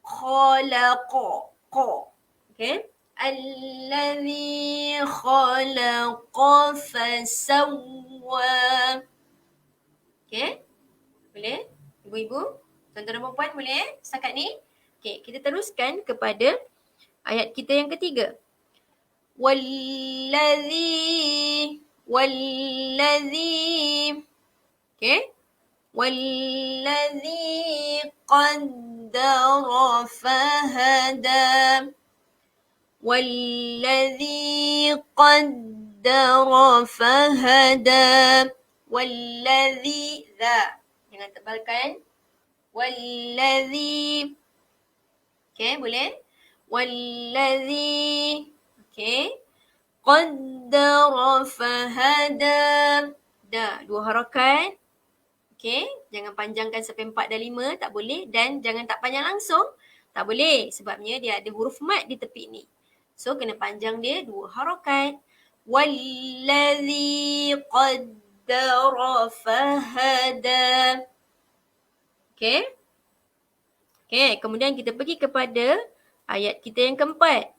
khalaqa. Qa. Okey. Alladhi khalaqa fasawwa. Okay. Boleh? Ibu-ibu, tuan-tuan dan puan boleh setakat ni? Okey, kita teruskan kepada ayat kita yang ketiga. Wallazi okey. Wallazi qaddara fahada. Wallazi qaddara fahada. Wallazi jangan tebalkan. Wallazi. Okey, boleh? Wallazi. Okey. Qaddara fahada. Dua harakat. Okey, jangan panjangkan sampai 4 dan 5, tak boleh. Dan jangan tak panjang langsung, tak boleh. Sebabnya dia ada huruf mat di tepi ni. So, kena panjang dia 2 harakat. Wallazi qaddara fahada. Okey. Okey, kemudian kita pergi kepada ayat kita yang keempat.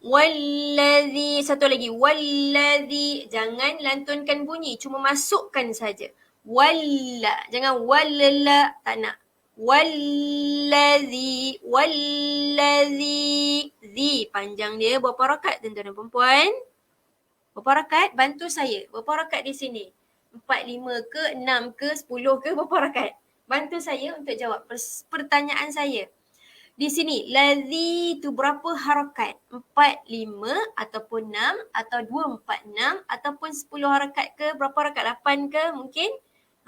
Wallazi, satu lagi. Wallazi, jangan lantunkan bunyi, cuma masukkan saja. Jangan walla, tak nak. Wallazi, zi, panjang dia berapa rakaat tuan-tuan dan puan-puan? Berapa rakaat? Bantu saya. Berapa rakaat di sini? 4, 5 ke, 6 ke, 10 ke, berapa rakaat? Bantu saya untuk jawab pertanyaan saya. Di sini, lazi tu berapa harakat? 4, 5 ataupun 6 atau 2, 4, 6 ataupun 10 harakat ke? Berapa harakat? 8 ke mungkin?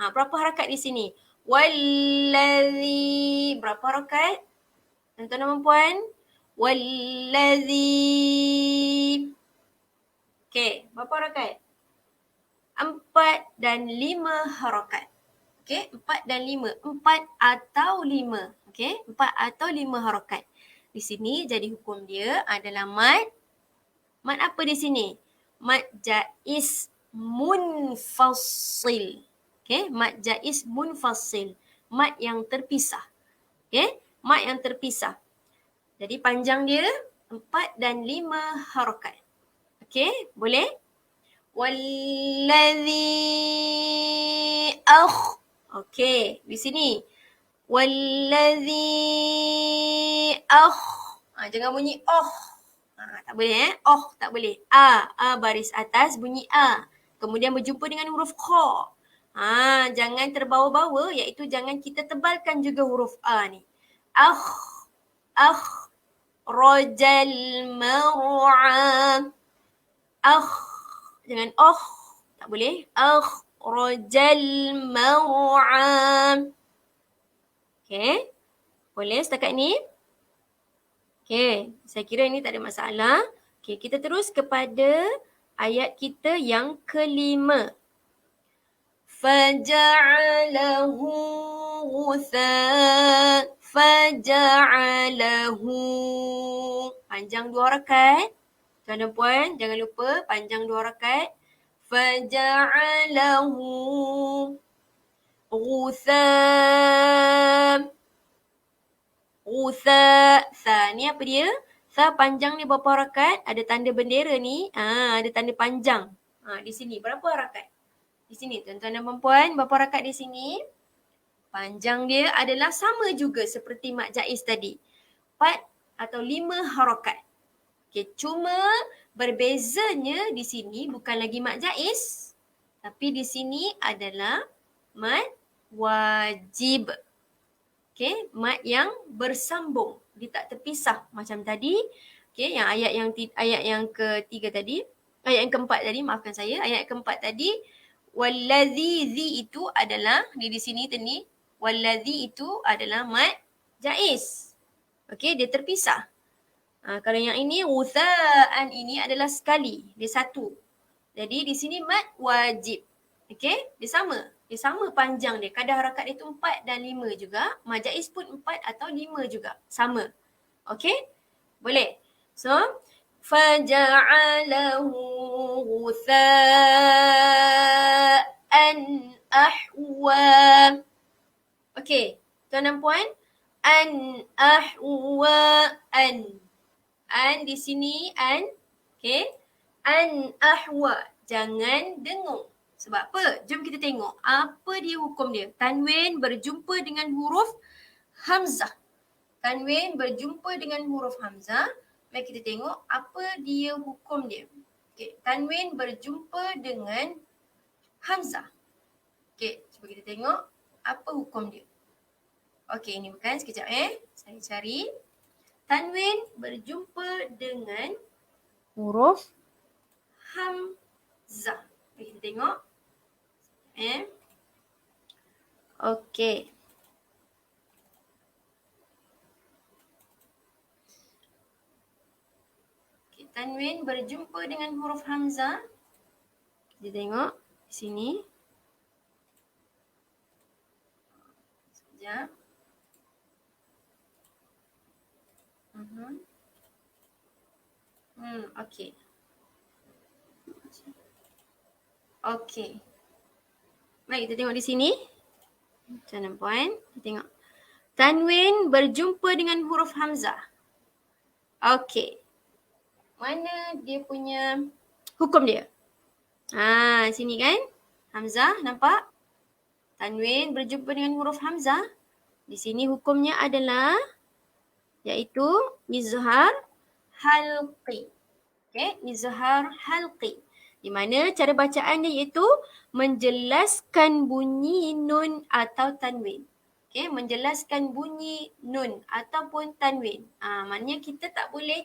Berapa harakat di sini? Wallazi, berapa harakat? Tuan-tuan dan puan? Wallazi. Okey, berapa harakat? 4 dan 5 harakat. Okey, 4 dan 5. 4 atau 5. Okey, 4 atau 5 harakat. Di sini jadi hukum dia adalah mat. Mat apa di sini? Mat jaiz munfasil. Okey, mat jaiz munfasil. Mat yang terpisah. Okey, mat yang terpisah. Jadi panjang dia 4 dan 5 harakat. Okey, boleh? Wallazi okey, di sini. Wallazi jangan bunyi tak boleh tak boleh. A baris atas bunyi A. Kemudian berjumpa dengan huruf kha. Jangan terbawa-bawa, iaitu jangan kita tebalkan juga huruf A ni. Rajal mar'a. Jangan tak boleh. Rajal mar'a. Okey. Boleh setakat ni? Okey, saya kira ini tak ada masalah. Okey, kita terus kepada ayat kita yang kelima. Faja'alahu ghutha. Faja'alahu. Panjang 2 harakat. Tuan dan puan, jangan lupa panjang 2 harakat. Faja'alahu ghutha. Sa ni apa dia? Sa panjang ni berapa harakat? Ada tanda bendera ni. Ada tanda panjang. Di sini berapa harakat? Di sini tuan-tuan dan puan-puan, berapa harakat di sini? Panjang dia adalah sama juga seperti mat jaiz tadi. 4 atau 5 harakat. Okey, cuma berbezanya di sini bukan lagi mat jaiz, tapi di sini adalah mat wajib. Okey, mat yang bersambung, dia tak terpisah macam tadi. Okey, yang ayat yang ketiga tadi, ayat yang keempat tadi, maafkan saya, ayat keempat tadi, wallazi itu adalah di sini tadi, wallazi itu adalah mat jaiz. Okey, dia terpisah. Kalau yang ini, wutha'an ini adalah sekali. Dia satu. Jadi di sini mat wajib. Okey, dia sama. Dia sama panjang dia. Kadar harakat dia tu 4 dan 5 juga. Mat jaiz pun 4 atau 5 juga. Sama. Okey? Boleh? So, faja'alahu wutha'an ahwa. Okey, tuan dan puan. An ahwa an. An di sini an. Okey. An ahwa. Jangan dengung. Sebab apa? Jom kita tengok apa dia hukum dia. Tanwin berjumpa dengan huruf hamzah. Tanwin berjumpa dengan huruf hamzah. Mari kita tengok apa dia hukum dia. Okey, tanwin berjumpa dengan hamzah. Okey, cuba kita tengok apa hukum dia. Okey, ini bukan sekejap saya cari. Tanwin berjumpa dengan huruf hamzah. Mari kita tengok. Okey. Tanwin berjumpa dengan huruf hamzah. Kita tengok di sini. Sekejap. Okey. Okey. Baik, kita tengok di sini. Tuan-tuan puan, kita tengok. Tanwin berjumpa dengan huruf hamzah. Okey. Mana dia punya hukum dia? Sini kan? Hamzah, nampak? Tanwin berjumpa dengan huruf hamzah. Di sini hukumnya adalah iaitu izhar halqi. Okey, izhar halqi. Di mana cara bacaannya iaitu menjelaskan bunyi nun atau tanwin. Okey, menjelaskan bunyi nun ataupun tanwin. Maknanya kita tak boleh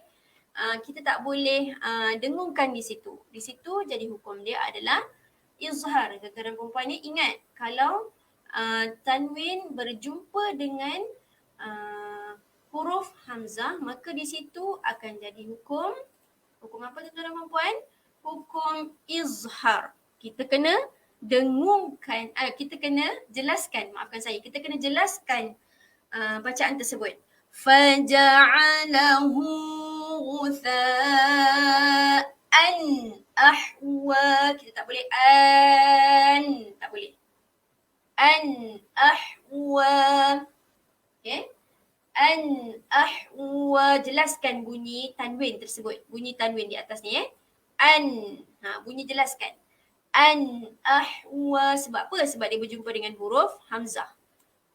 dengungkan di situ. Di situ jadi hukum dia adalah izhar. Tuan-tuan perempuan ni ingat kalau tanwin berjumpa dengan huruf hamzah, maka di situ akan jadi hukum apa tuan-tuan perempuan? Hukum izhar. Kita kena dengungkan, kita kena jelaskan, kita kena jelaskan bacaan tersebut. Faja'alahu ghutha'an ahwa. Kita tak boleh tak boleh. An ahwa. Okay. An ahwa. Jelaskan bunyi tanwin tersebut. Bunyi tanwin di atas ni An. Bunyi jelaskan. An ahwa. Sebab apa? Sebab dia berjumpa dengan huruf hamzah.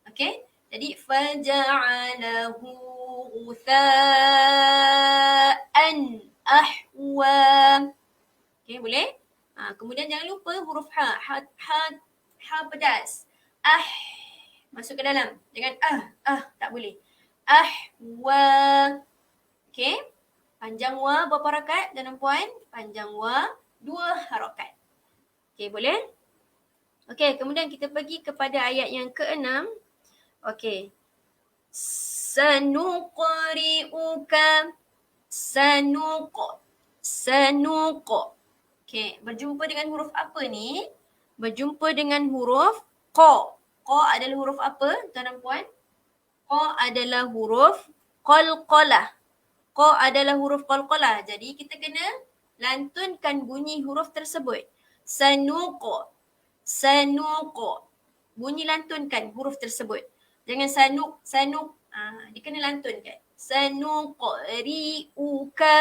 Okay. Jadi faja'alahu ghutha'an ahwa. Okay, boleh? Kemudian jangan lupa huruf ha pedas. Masuk ke dalam. Jangan tak boleh. Ahwa. Okay. Panjang wa berapa harakat dan puan? Panjang wa 2 harakat. Okay, boleh? Okay, kemudian kita pergi kepada ayat yang ke-6. Okay. Sanuqri'uka. Sanuq. Okay, berjumpa dengan huruf apa ni? Berjumpa dengan huruf qa. Qa adalah huruf apa, tuan dan puan? Qa adalah huruf qalqalah. Qa adalah huruf qalqalah. Jadi kita kena lantunkan bunyi huruf tersebut. Sanuq. Bunyi lantunkan huruf tersebut. Jangan sanuk. Dia kena lantunkan. Sanuqri'uka.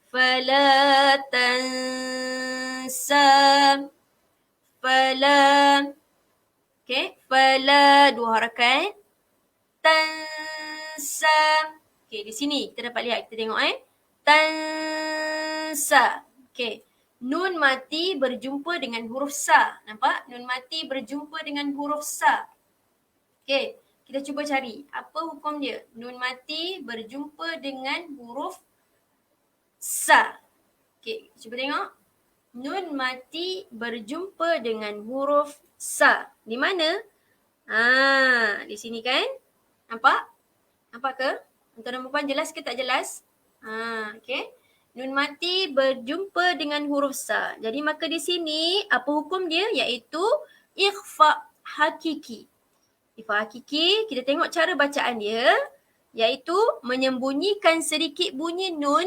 Fala tansa. Okay. Fala 2 harakat. Tansa. Okay, di sini kita dapat lihat. Kita tengok Tansa. Okay. Nun mati berjumpa dengan huruf sa. Nampak? Nun mati berjumpa dengan huruf sa. Okay. Kita cuba cari. Apa hukum dia? Nun mati berjumpa dengan huruf sa. Okay. Cuba tengok. Nun mati berjumpa dengan huruf sa. Di mana? Di sini kan? Nampak? Nampak ke? Tuan-tuan dan puan jelas ke tak jelas? Okay. Nun mati berjumpa dengan huruf sa. Jadi maka di sini apa hukum dia? Iaitu ikhfa hakiki. Ikhfa hakiki, kita tengok cara bacaan dia. Iaitu menyembunyikan sedikit bunyi nun.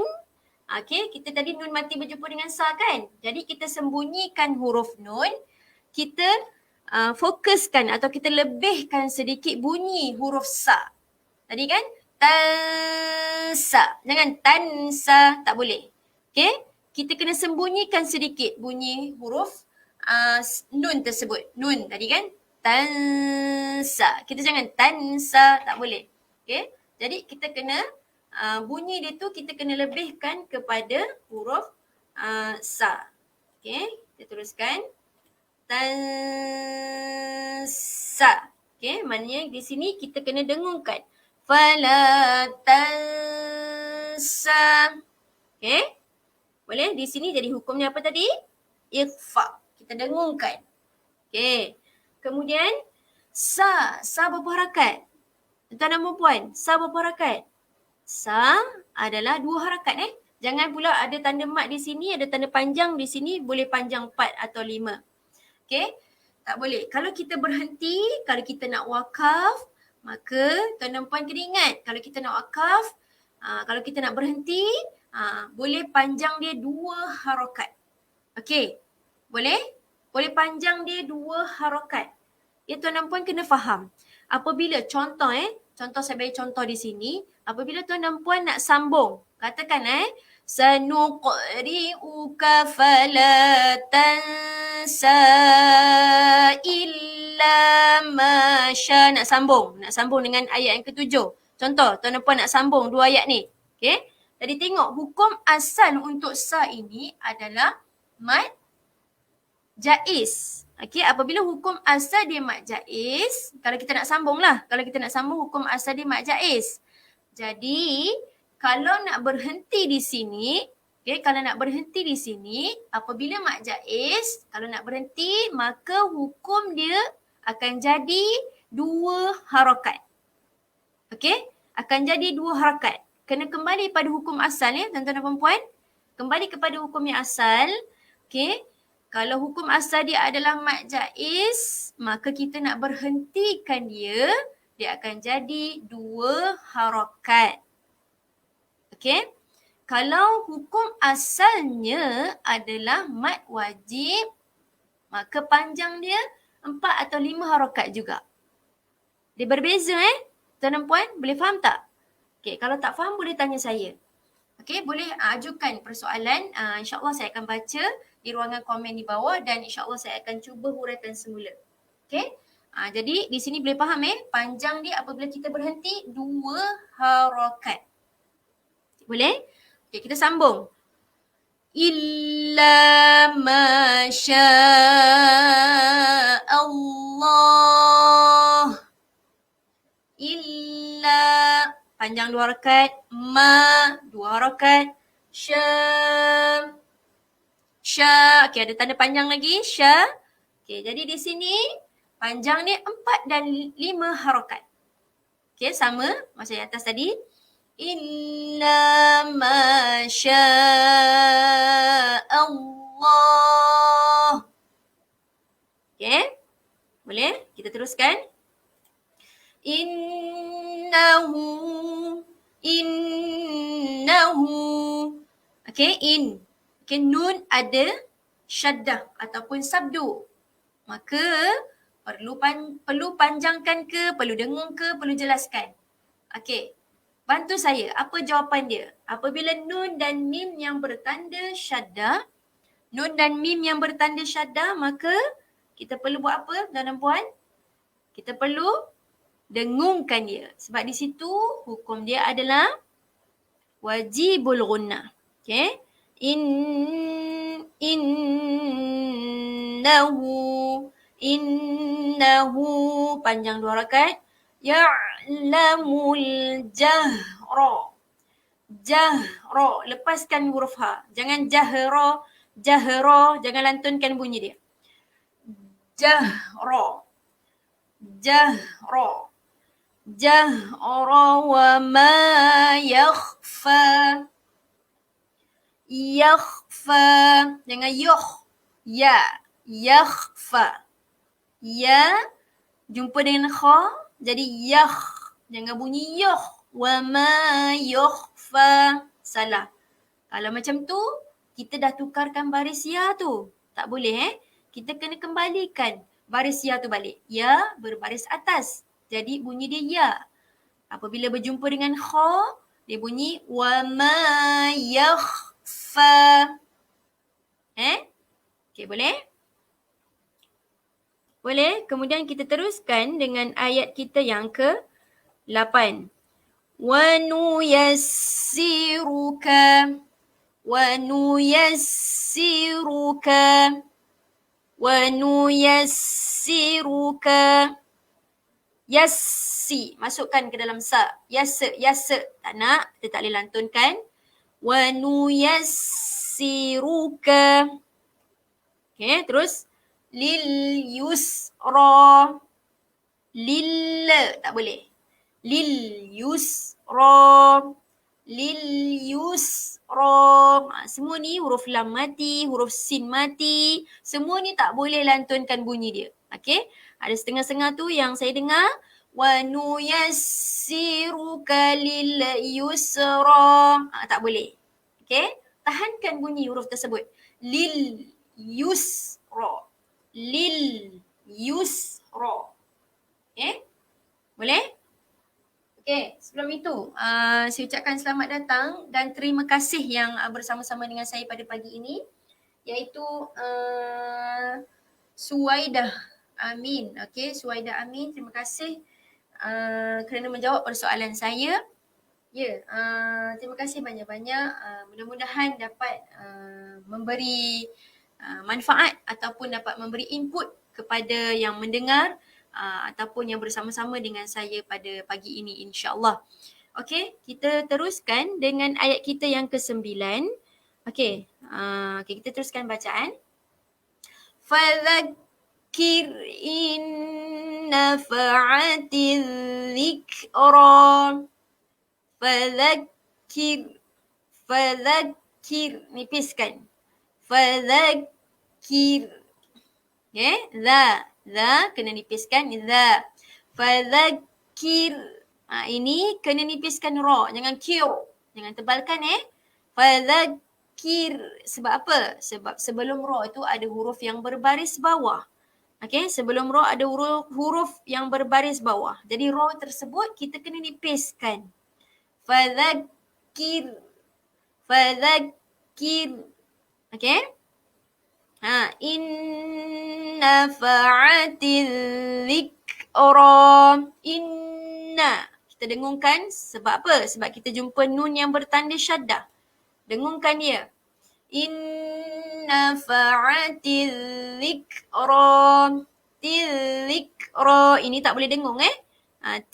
Okay, kita tadi nun mati berjumpa dengan sa kan? Jadi kita sembunyikan huruf nun. Kita fokuskan atau kita lebihkan sedikit bunyi huruf sa. Tadi kan? Tansa. Jangan tansa. Tak boleh. Okay? kita kena sembunyikan sedikit bunyi huruf nun tersebut. Nun tadi kan? Tansa. Kita jangan tansa, tak boleh. Okay? Jadi kita kena bunyi dia tu kita kena lebihkan kepada huruf sa. Okay? Kita teruskan. Tansa. Okay? Maknanya di sini kita kena dengungkan. Fala tansa. Okay? Boleh? Di sini jadi hukumnya apa tadi? Ikhfa. Kita dengungkan. Okay. Kemudian, sa. Sa berapa harakat? Tuan dan perempuan, sa berapa harakat? Sa adalah 2 harakat Jangan pula ada tanda mat di sini, ada tanda panjang di sini, boleh panjang 4 atau 5. Okay? Tak boleh. Kalau kita berhenti, kalau kita nak wakaf, maka tuan dan puan kena ingat, kalau kita nak wakaf, kalau kita nak berhenti, boleh panjang dia 2 harakat. Okey. Boleh? Boleh panjang dia 2 harakat. Ya, tuan dan puan kena faham. Apabila contoh contoh saya bagi contoh di sini, apabila tuan dan puan nak sambung, katakan sanuqri'uka fala tansa illa ma sya, nak sambung dengan ayat yang ke-7. Contoh, tuan dan puan nak sambung 2 ayat ni. Okey? Jadi tengok hukum asal untuk sa ini adalah mad jaiz. Okey, apabila hukum asal dia mad jaiz, kalau kita nak sambung lah. Kalau kita nak sambung hukum asal dia mad jaiz. Jadi, kalau nak berhenti di sini, apabila mad jaiz, kalau nak berhenti, maka hukum dia akan jadi 2 harakat. Okey? Akan jadi 2 harakat. Kena kembali pada hukum asal tuan-tuan dan puan-puan. Kembali kepada hukum yang asal. Okey. Kalau hukum asal dia adalah mad jaiz, maka kita nak berhentikan dia akan jadi 2 harakat. Okey. Kalau hukum asalnya adalah mad wajib, maka panjang dia 4 atau 5 harakat juga. Dia berbeza tuan dan puan, boleh faham tak? Okey, kalau tak faham boleh tanya saya. Okey, boleh ajukan persoalan. InsyaAllah saya akan baca di ruangan komen di bawah dan insyaAllah saya akan cuba huraikan semula. Okey, jadi di sini boleh faham panjang dia apabila kita berhenti 2 harakat. Boleh? Okey, kita sambung. Illa ma sya Allah. Illa panjang 2 harakat, ma 2 harakat, sya. Okey, ada tanda panjang lagi, sya. Okey, jadi di sini panjang dia 4 dan 5 harakat. Okey, sama macam yang atas tadi. Illa ma sya Allah. Okey, boleh? Kita teruskan. Innahu. Okey, Okey, nun ada syaddah ataupun sabdu. Maka perlu panjangkan ke, perlu dengung ke, perlu jelaskan. Okey, bantu saya. Apa jawapan dia? Apabila nun dan mim yang bertanda syaddah, maka kita perlu buat apa, tuan dan puan? Kita perlu dengungkan dia. Sebab di situ hukum dia adalah wajibul gunnah. Okey. Innahu panjang 2 harakat. Ya'lamul jahra. Lepaskan huruf ha. Jangan jahra, jangan lantunkan bunyi dia. Jahra wa ma yakhfa. Jangan yakhfa. Ya jumpa dengan kha jadi jangan bunyi wa ma yakhfa. Salah. Kalau macam tu kita dah tukarkan baris ya tu. Tak boleh Kita kena kembalikan baris ya tu balik. Ya berbaris atas. Jadi bunyi dia ya. Apabila berjumpa dengan kha, dia bunyi wa ma yakhfa. Okey, boleh? Boleh? Kemudian kita teruskan dengan ayat kita yang ke-8. وَنُيَسِّرُكَ وَنُيَسِّرُكَ وَنُيَسِّرُكَ Yassi, masukkan ke dalam sa. Yassa. Tak nak, kita tak boleh lantunkan. وَنُيَسِّرُكَ. Okay, terus. Lil yusra. Lil, tak boleh. Lil yusra. Lil yusra. Semua ni huruf lam mati, huruf sin mati. Semua ni tak boleh lantunkan bunyi dia. Okay. Ada setengah-setengah tu yang saya dengar. Wa nuyassiruka lil yusra. Tak boleh. Okay. Tahankan bunyi huruf tersebut. Lil yusra. Lil yusra. Okay. Boleh? Okay, sebelum itu saya ucapkan selamat datang dan terima kasih yang bersama-sama dengan saya pada pagi ini, iaitu Suwaidah Amin. Okay, Suwaidah Amin, terima kasih kerana menjawab persoalan saya. Ya, terima kasih banyak-banyak. Mudah-mudahan dapat memberi manfaat ataupun dapat memberi input kepada yang mendengar ataupun yang bersama-sama dengan saya pada pagi ini, insya-Allah. Okey, kita teruskan dengan ayat kita yang ke-9. Okey, kita teruskan bacaan. Fadzakkir in nafa'atiz dzikra. Fadzakkir, nipiskan. Fadzakkir. Okay, za kena nipiskan, za. Fadzakkir. Ini kena nipiskan ra, jangan kir. Jangan tebalkan Fadzakkir. Sebab apa? Sebab sebelum ra itu ada huruf yang berbaris bawah. Okay, sebelum ra ada huruf yang berbaris bawah. Jadi ra tersebut kita kena nipiskan. Fadzakkir. Okay. Inna fa'atiz dzikra. Inna. Kita dengungkan sebab apa? Sebab kita jumpa nun yang bertanda syaddah. Dengungkan dia. Inna fa'atiz dzikra. Dzikra. Ini tak boleh dengung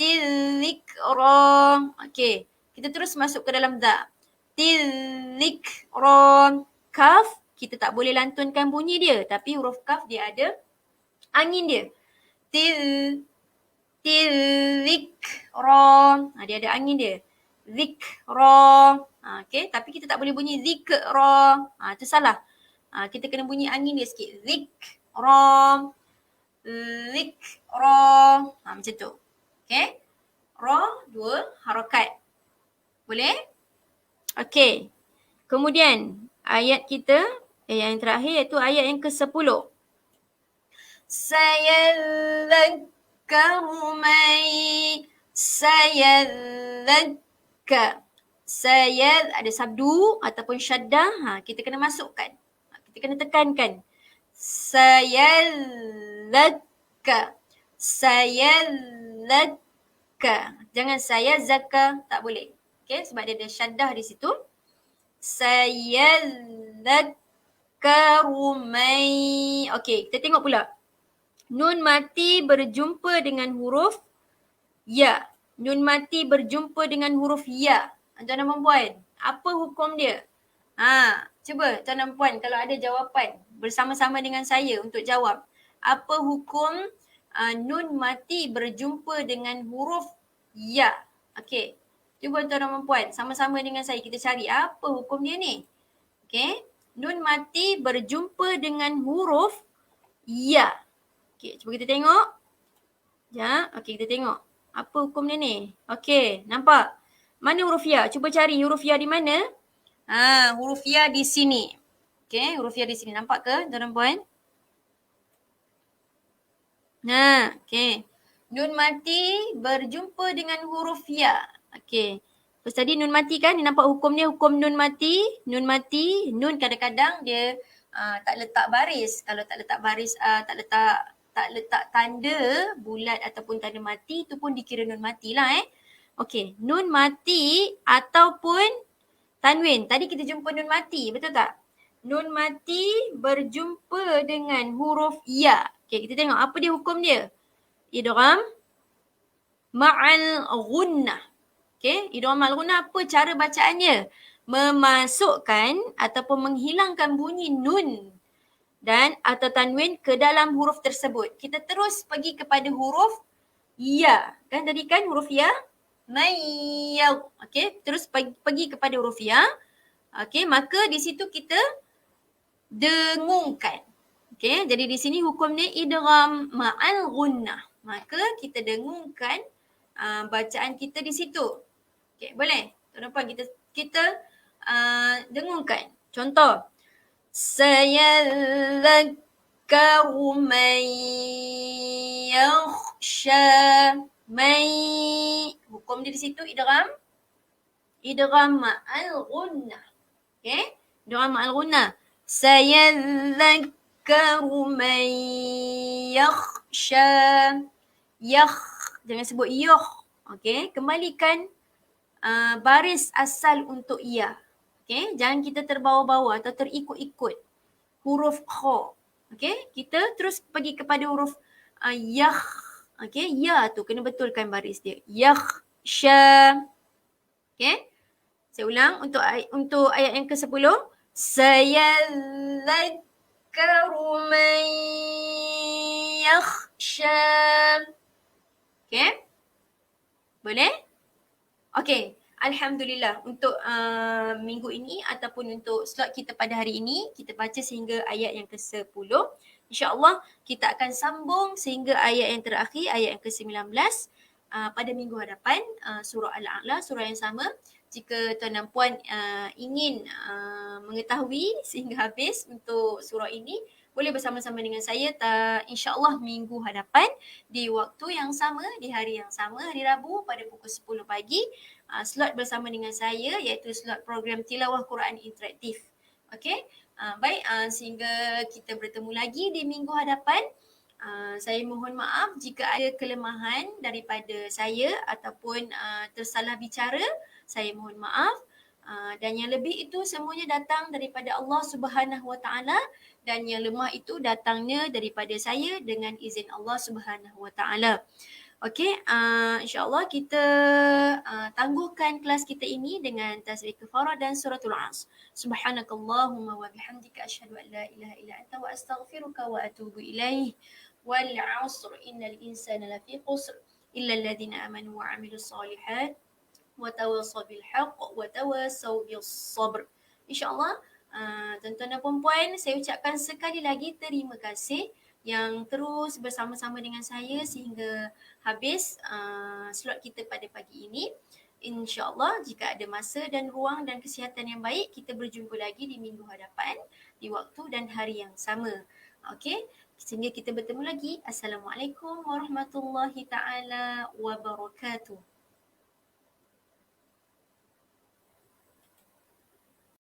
Dzikra. Okey. Kita terus masuk ke dalam za. Dzikra. Kaf. Kita tak boleh lantunkan bunyi dia. Tapi huruf kaf dia ada angin dia. Dzikra. Dia ada angin dia. Dzikra. Okay. Tapi kita tak boleh bunyi zikra. Itu salah. Kita kena bunyi angin dia sikit. Zikra. Zikra. Macam tu. Okay. Ra, 2 harakat. Boleh? Okay. Kemudian ayat kita yang terakhir iaitu ayat yang ke-10. Sayadzakkaru Sayad ada sabdu ataupun syaddah, kita kena masukkan. Kita kena tekankan. Sayadzakka. Jangan sayadzakka, tak boleh. Okay, sebab dia ada syaddah di situ. Sayadzakkaru may. Okey, kita tengok pula. Nun mati berjumpa dengan huruf ya. Nun mati berjumpa dengan huruf ya. Tuan dan puan, apa hukum dia? Cuba tuan dan puan kalau ada jawapan bersama-sama dengan saya untuk jawab. Apa hukum nun mati berjumpa dengan huruf ya? Okey. Cuba tuan dan puan sama-sama dengan saya kita cari apa hukum dia ni. Okey. Nun mati berjumpa dengan huruf ya. Okey, cuba kita tengok. Ya, okey kita tengok. Apa hukum dia ni? Okey, nampak? Mana huruf ya? Cuba cari huruf ya di mana? Huruf ya di sini. Okey, huruf ya di sini. Nampak ke tuan dan puan? Okey. Nun mati berjumpa dengan huruf ya. Okey. Terus tadi nun mati kan? Ni nampak hukum dia, hukum nun mati. Nun mati, nun kadang-kadang dia tak letak baris. Kalau tak letak baris, tak letak tanda bulat ataupun tanda mati, itu pun dikira nun mati lah Okey, nun mati ataupun tanwin. Tadi kita jumpa nun mati, betul tak? Nun mati berjumpa dengan huruf ya. Okey, kita tengok apa dia hukum dia. Idgham ma'al ghunnah. Okey, idgham ma'al ghunnah apa cara bacaannya? Memasukkan ataupun menghilangkan bunyi nun dan atau tanwin ke dalam huruf tersebut. Kita terus pergi kepada huruf ya. Kan tadi kan huruf ya? Mayyad. Okey, terus pergi kepada huruf ya. Okey, maka di situ kita dengungkan. Okey, jadi di sini hukumnya idgham ma'al ghunnah. Maka kita dengungkan bacaan kita di situ. Okey, boleh? Tuan-tuan kita dengungkan. Contoh, sayadzakkaru man yakhsha. Hukum dia di situ idgham ma'al ghunnah. Okey? Idgham ma'al ghunnah. Sayadzakkaru man yakhsha. Jangan sebut yoh. Okey? Kembalikan baris asal untuk ya. Okey? Jangan kita terbawa-bawa atau terikut-ikut huruf kha. Okey? Kita terus pergi kepada huruf yah. Okey? Ya tu kena betulkan baris dia. Yakhsha. Okey? Saya ulang untuk ayat yang ke-10. Sayadzakkaru man yakhsha. Okey? Boleh? Okey. Alhamdulillah untuk minggu ini ataupun untuk slot kita pada hari ini, kita baca sehingga ayat yang ke-10. InsyaAllah kita akan sambung sehingga ayat yang terakhir, ayat yang ke-19 pada minggu hadapan, surah Al-A'la, surah yang sama. Jika tuan dan puan ingin mengetahui sehingga habis untuk surah ini, boleh bersama-sama dengan saya insyaAllah minggu hadapan di waktu yang sama, di hari yang sama, hari Rabu pada pukul 10 pagi. Slot bersama dengan saya iaitu slot program Tilawah Quran Interaktif. Okey, baik, sehingga kita bertemu lagi di minggu hadapan. Saya mohon maaf jika ada kelemahan daripada saya ataupun tersalah bicara, saya mohon maaf. Dan yang lebih itu semuanya datang daripada Allah Subhanahu Wa Taala, dan yang lemah itu datangnya daripada saya dengan izin Allah Subhanahu Wa Taala. Okey, insyaAllah kita tangguhkan kelas kita ini dengan tasbih kafarah dan suratul As. Subhanakallahumma wa bihamdika asyhadu an la ilaha illa anta wa astaghfiruka wa atubu ilaih. Wal 'asr innal insana lafi khusr illa alladhina amanu wa 'amilus solihat wa tawassaw bil haqq wa tawassaw bis sabr. InsyaAllah tuan-tuan dan puan-puan, saya ucapkan sekali lagi terima kasih yang terus bersama-sama dengan saya sehingga habis slot kita pada pagi ini. InsyaAllah jika ada masa dan ruang dan kesihatan yang baik, kita berjumpa lagi di minggu hadapan di waktu dan hari yang sama. Okey, sehingga kita bertemu lagi. Assalamualaikum warahmatullahi taala wabarakatuh.